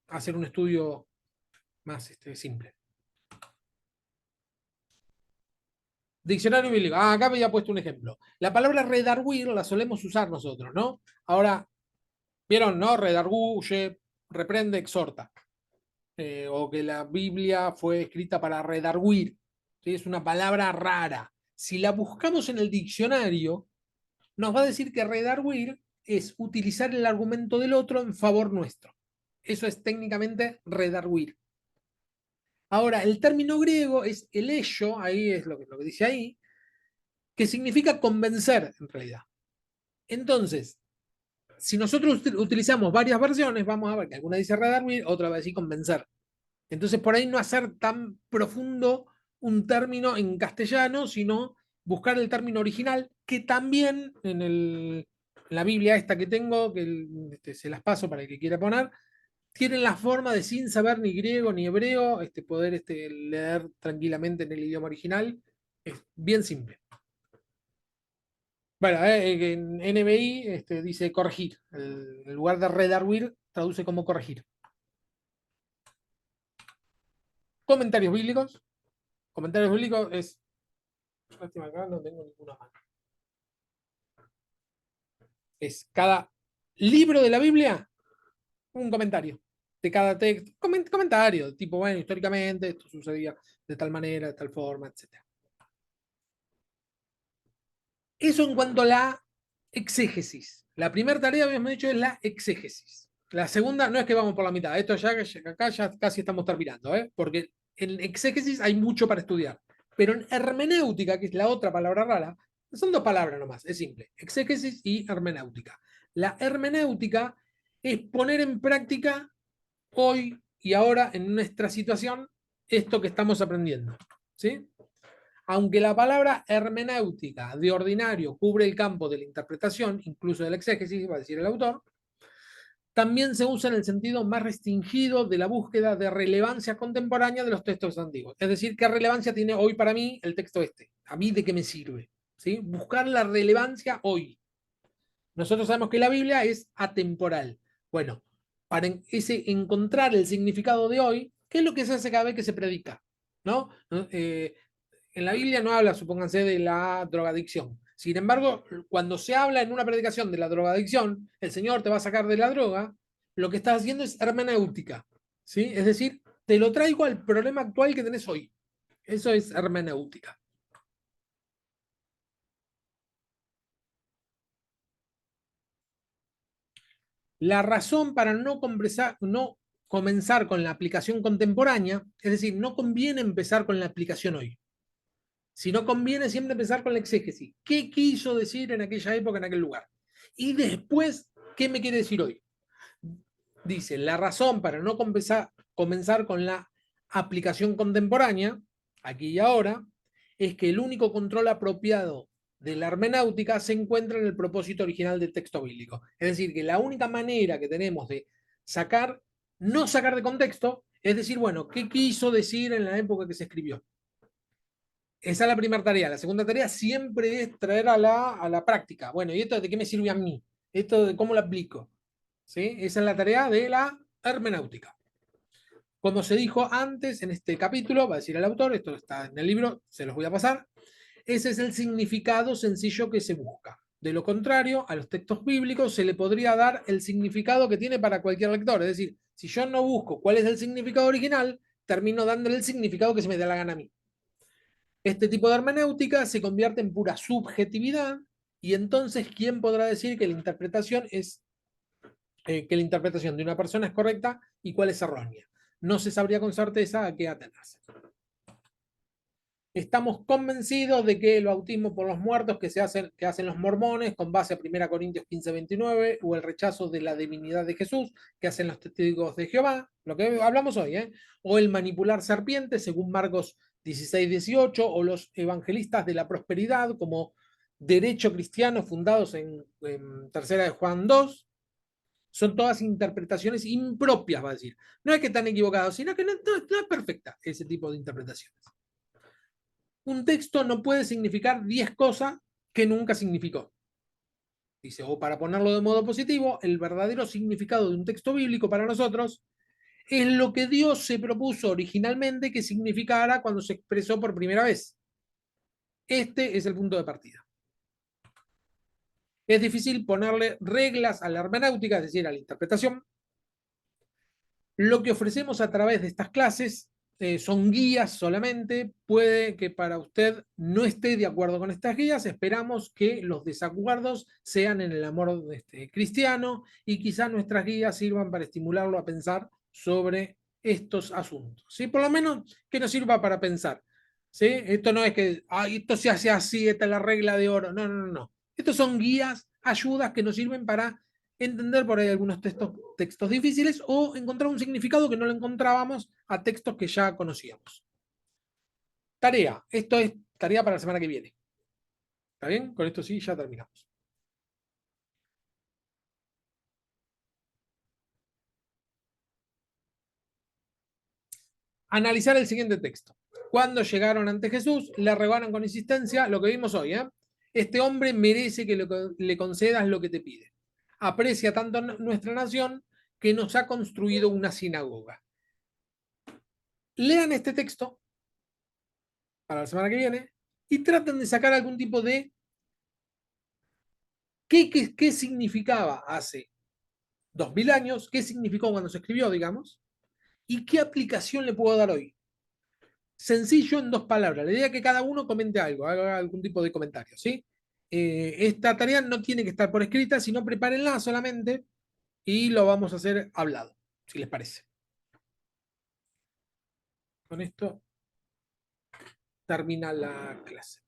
Speaker 1: hacer un estudio más simple. Diccionario bíblico. Acá había puesto un ejemplo. La palabra redarguir la solemos usar nosotros, ¿no? Ahora, ¿vieron, no? Redarguye, reprende, exhorta. O que la Biblia fue escrita para redarguir. ¿Sí? Es una palabra rara. Si la buscamos en el diccionario, nos va a decir que redarguir es utilizar el argumento del otro en favor nuestro. Eso es técnicamente redarguir. Ahora, el término griego es eleio, ahí es lo que dice ahí, que significa convencer en realidad. Entonces, si nosotros utilizamos varias versiones, vamos a ver que alguna dice redarguir, otra va a decir convencer. Entonces, por ahí no hacer tan profundo un término en castellano, sino buscar el término original, que también en la Biblia esta que tengo, que se las paso para el que quiera poner, tienen la forma de, sin saber ni griego ni hebreo, poder leer tranquilamente en el idioma original. Es bien simple. Bueno, en NBI dice corregir. En lugar de redarguir, traduce como corregir. Comentarios bíblicos. Comentarios bíblicos es. Lástima, acá no tengo ninguna mano. Es cada libro de la Biblia un comentario. De cada texto. Comentario. Tipo, bueno, históricamente esto sucedía de tal manera, de tal forma, etc. Eso en cuanto a la exégesis. La primera tarea, habíamos dicho, es la exégesis. La segunda, no es que vamos por la mitad, esto ya acá ya casi estamos terminando, porque en exégesis hay mucho para estudiar. Pero en hermenéutica, que es la otra palabra rara, son dos palabras nomás, es simple, exégesis y hermenéutica. La hermenéutica es poner en práctica hoy y ahora en nuestra situación esto que estamos aprendiendo. ¿Sí? Aunque la palabra hermenéutica de ordinario cubre el campo de la interpretación, incluso de la exégesis, va a decir el autor, también se usa en el sentido más restringido de la búsqueda de relevancia contemporánea de los textos antiguos. Es decir, ¿qué relevancia tiene hoy para mí el texto este? ¿A mí de qué me sirve? ¿Sí? Buscar la relevancia hoy. Nosotros sabemos que la Biblia es atemporal. Bueno, para encontrar el significado de hoy, ¿qué es lo que se hace cada vez que se predica? ¿No? En la Biblia no habla, supónganse, de la drogadicción. Sin embargo, cuando se habla en una predicación de la drogadicción, el Señor te va a sacar de la droga, lo que estás haciendo es hermenéutica. ¿Sí? Es decir, te lo traigo al problema actual que tenés hoy. Eso es hermenéutica. La razón para no comenzar con la aplicación contemporánea, es decir, no conviene empezar con la aplicación hoy, sino conviene siempre empezar con la exégesis. ¿Qué quiso decir en aquella época, en aquel lugar? Y después, ¿qué me quiere decir hoy? Dice, la razón para no comenzar con la aplicación contemporánea, aquí y ahora, es que el único control apropiado de la hermenéutica se encuentra en el propósito original del texto bíblico. Es decir, que la única manera que tenemos de no sacar de contexto, es decir, bueno, ¿qué quiso decir en la época que se escribió? Esa es la primera tarea. La segunda tarea siempre es traer a la práctica. Bueno, ¿y esto de qué me sirve a mí? ¿Esto de cómo lo aplico? ¿Sí? Esa es la tarea de la hermenéutica. Como se dijo antes en este capítulo, va a decir el autor, esto está en el libro, se los voy a pasar, ese es el significado sencillo que se busca. De lo contrario, a los textos bíblicos se le podría dar el significado que tiene para cualquier lector. Es decir, si yo no busco cuál es el significado original, termino dándole el significado que se me dé la gana a mí. Este tipo de hermenéutica se convierte en pura subjetividad y entonces, ¿quién podrá decir que la interpretación de una persona es correcta y cuál es errónea? No se sabría con certeza a qué atenerse. Estamos convencidos de que el bautismo por los muertos que hacen los mormones con base a 1 Corintios 15:29 o el rechazo de la divinidad de Jesús que hacen los testigos de Jehová, lo que hablamos hoy, o el manipular serpientes según Marcos 16:18 o los evangelistas de la prosperidad como derecho cristiano fundados en Tercera de Juan 2, son todas interpretaciones impropias, va a decir. No es que están equivocados, sino que no es perfecta ese tipo de interpretaciones. Un texto no puede significar 10 cosas que nunca significó. Dice, o para ponerlo de modo positivo, el verdadero significado de un texto bíblico para nosotros es lo que Dios se propuso originalmente que significara cuando se expresó por primera vez. Este es el punto de partida. Es difícil ponerle reglas a la hermenéutica, es decir, a la interpretación. Lo que ofrecemos a través de estas clases son guías solamente. Puede que para usted no esté de acuerdo con estas guías. Esperamos que los desacuerdos sean en el amor cristiano y quizá nuestras guías sirvan para estimularlo a pensar sobre estos asuntos. ¿Sí? Por lo menos que nos sirva para pensar. ¿Sí? Esto no es que esto se hace así, esta es la regla de oro. No, no, no, no. Estos son guías, ayudas que nos sirven para entender por ahí algunos textos difíciles o encontrar un significado que no lo encontrábamos a textos que ya conocíamos. Tarea. Esto es tarea para la semana que viene. ¿Está bien? Con esto sí, ya terminamos. Analizar el siguiente texto. Cuando llegaron ante Jesús, le rogaron con insistencia lo que vimos hoy. Este hombre merece que le concedas lo que te pide. Aprecia tanto nuestra nación que nos ha construido una sinagoga. Lean este texto para la semana que viene y traten de sacar algún tipo de qué significaba hace 2000 años, qué significó cuando se escribió, digamos, y qué aplicación le puedo dar hoy. Sencillo en 2 palabras. La idea es que cada uno comente algo, haga algún tipo de comentario, ¿sí? Esta tarea no tiene que estar por escrita, sino prepárenla solamente y lo vamos a hacer hablado, si les parece. Con esto termina la clase.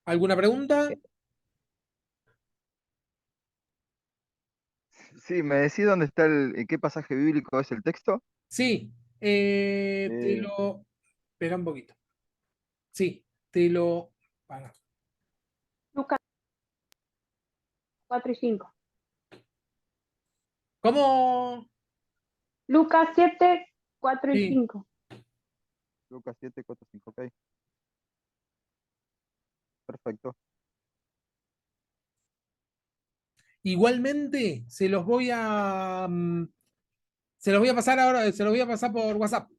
Speaker 1: ¿Alguna pregunta?
Speaker 2: Sí, ¿me decís dónde está en qué pasaje bíblico es el texto?
Speaker 1: Sí, te
Speaker 2: Eh,
Speaker 1: lo... Espera un poquito. Sí, te lo... para.
Speaker 3: Lucas 4 y 5.
Speaker 1: ¿Cómo?
Speaker 3: Lucas 7, 4 y
Speaker 1: Sí.
Speaker 3: 5.
Speaker 2: Lucas 7, 4, 5, ok, perfecto.
Speaker 1: Igualmente, se los voy a pasar ahora, se los voy a pasar por WhatsApp.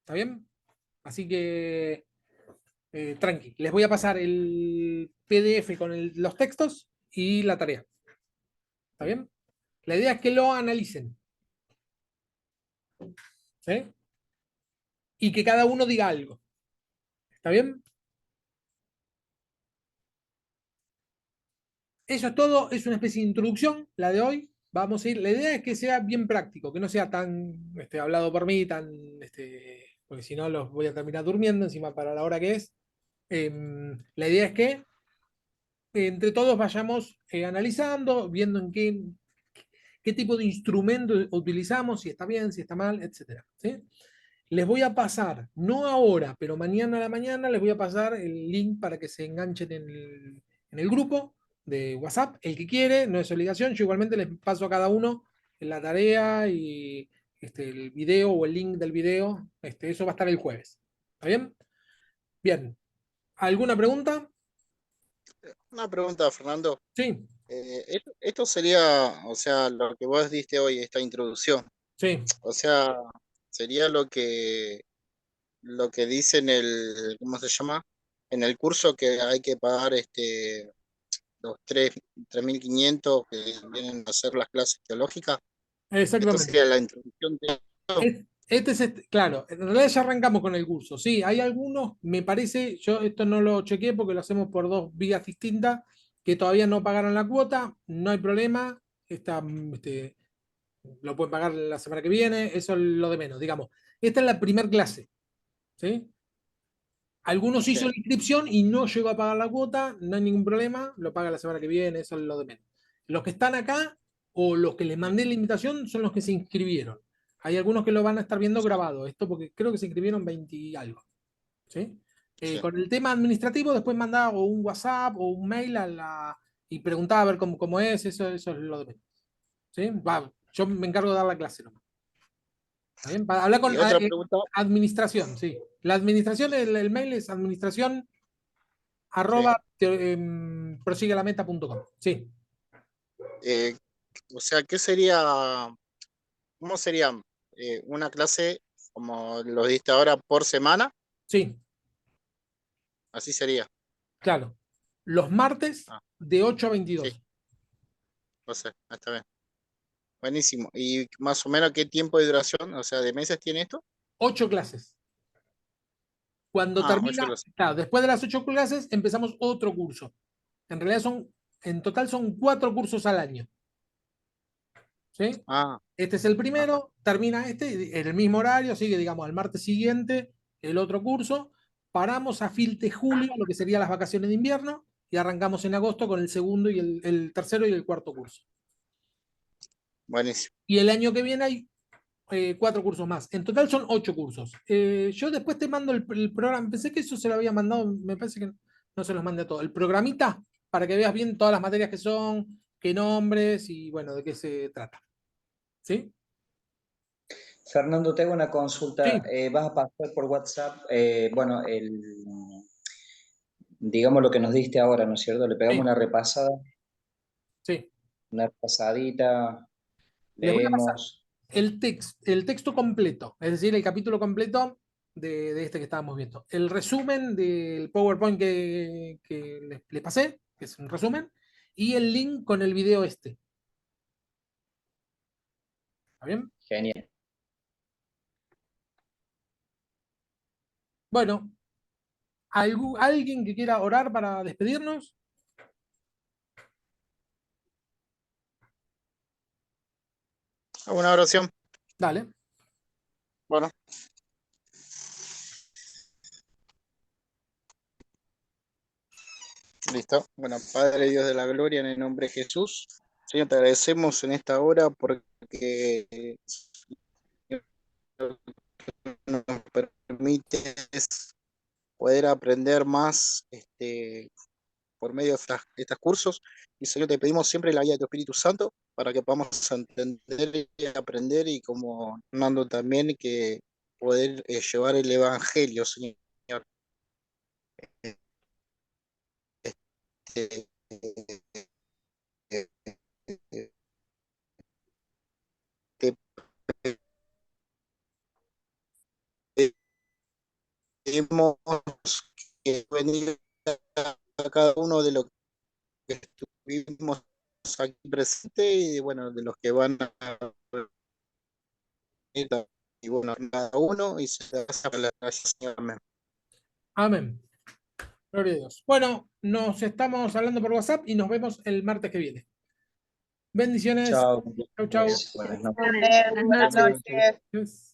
Speaker 1: ¿Está bien? Así que tranqui. Les voy a pasar el PDF con los textos y la tarea. ¿Está bien? La idea es que lo analicen. ¿Sí? Y que cada uno diga algo. ¿Está bien? Eso es todo. Es una especie de introducción, la de hoy. Vamos a ir. La idea es que sea bien práctico, que no sea tan hablado por mí, porque si no los voy a terminar durmiendo encima para la hora que es. La idea es que entre todos vayamos analizando, viendo en qué tipo de instrumento utilizamos, si está bien, si está mal, etcétera. ¿Sí? Les voy a pasar, no ahora, pero mañana a la mañana, les voy a pasar el link para que se enganchen en el grupo de WhatsApp. El que quiere, no es obligación. Yo igualmente les paso a cada uno la tarea y el video o el link del video. Eso va a estar el jueves. ¿Está bien? Bien. ¿Alguna pregunta?
Speaker 5: Una pregunta, Fernando.
Speaker 1: Sí,
Speaker 5: Esto sería, o sea, lo que vos diste hoy, esta introducción.
Speaker 1: sí.
Speaker 5: O sea, sería lo que dice en el, ¿cómo se llama? En el curso que hay que pagar los 3.500 que vienen a hacer las clases teológicas. Esto
Speaker 1: Exactamente.
Speaker 5: sería la introducción de esto.
Speaker 1: Claro, en realidad ya arrancamos con el curso. Sí, hay algunos, me parece, yo esto no lo chequeé porque lo hacemos por dos vías distintas, que todavía no pagaron la cuota, no hay problema, lo pueden pagar la semana que viene, eso es lo de menos, digamos. Esta es la primera clase, ¿sí? Algunos hizo
Speaker 5: Sí.
Speaker 1: la inscripción y no llegó a pagar la cuota, no hay ningún problema, lo paga la semana que viene, eso es lo de menos. Los que están acá o los que les mandé la invitación son los que se inscribieron. Hay algunos que lo van a estar viendo grabado, esto porque creo que se inscribieron 20 y algo. ¿Sí?
Speaker 5: Sí.
Speaker 1: Con el tema administrativo, después mandaba o un WhatsApp o un mail y preguntaba a ver cómo es, eso es lo de menos. ¿Sí? Yo me encargo de dar la clase nomás. ¿Está bien? Para hablar con
Speaker 5: Y otra pregunta,
Speaker 1: administración, sí. La administración, el mail es administración
Speaker 5: sí.
Speaker 1: arroba prosiguelameta.com. Sí,
Speaker 5: Eh, o sea, ¿qué sería, cómo sería una clase como lo diste ahora por semana?
Speaker 1: sí,
Speaker 5: Así sería.
Speaker 1: claro. Los martes
Speaker 5: Ah,
Speaker 1: de 8 a
Speaker 5: sí,
Speaker 1: 22.
Speaker 5: o sea, está bien. Buenísimo. ¿Y más o menos qué tiempo de duración, o sea, de meses tiene esto?
Speaker 1: 8 clases. Cuando
Speaker 5: Ah, 8
Speaker 1: termina,
Speaker 5: clases.
Speaker 1: claro, después de las 8 clases empezamos otro curso. En realidad en total son 4 cursos al año. ¿Sí?
Speaker 5: Ah,
Speaker 1: Este es el
Speaker 5: ajá.
Speaker 1: primero, termina en el mismo horario, sigue, digamos, al martes siguiente el otro curso. Paramos a fin de julio, lo que serían las vacaciones de invierno, y arrancamos en agosto con el segundo y el tercero y el cuarto curso.
Speaker 5: Buenísimo.
Speaker 1: Y el año que viene hay 4 cursos más. En total son 8 cursos. Yo después te mando el programa. Pensé que eso se lo había mandado, me parece que no se los mandé a todos. El programita para que veas bien todas las materias que son, qué nombres y bueno, de qué se trata. ¿Sí?
Speaker 7: Fernando, te hago una consulta.
Speaker 1: Sí,
Speaker 7: ¿Vas a pasar por WhatsApp? Bueno, digamos lo que nos diste ahora, ¿no es cierto? Le pegamos
Speaker 1: sí, sí.
Speaker 7: una repasadita,
Speaker 1: Les voy a pasar
Speaker 7: leemos.
Speaker 1: el texto completo, es decir, el capítulo completo de este que estábamos viendo. El resumen del PowerPoint que les pasé, que es un resumen, y el link con el video este. ¿Está bien?
Speaker 7: Genial.
Speaker 1: Bueno, ¿alguien que quiera orar para despedirnos?
Speaker 5: ¿Alguna oración?
Speaker 1: Dale.
Speaker 5: Bueno, listo. Bueno, Padre Dios de la Gloria, en el nombre de Jesús. Señor, te agradecemos en esta hora porque nos permite es poder aprender más por medio de estos cursos. Y Señor, te pedimos siempre la guía de tu Espíritu Santo para que podamos entender y aprender, y como Nando también, que poder llevar el Evangelio, Señor. Este, te pedimos que bendiga a cada uno de los que estuvimos aquí presentes, y bueno, de los que van a venir, y bueno, cada uno, y se hace la gracia, Señor. Amén.
Speaker 1: Amén. Gloria a Dios. Bueno, nos estamos hablando por WhatsApp y nos vemos el martes que viene. Bendiciones.
Speaker 7: Chao.
Speaker 1: Chau, chau.
Speaker 7: Buenas noches.
Speaker 6: Buenas noches.
Speaker 1: Yes.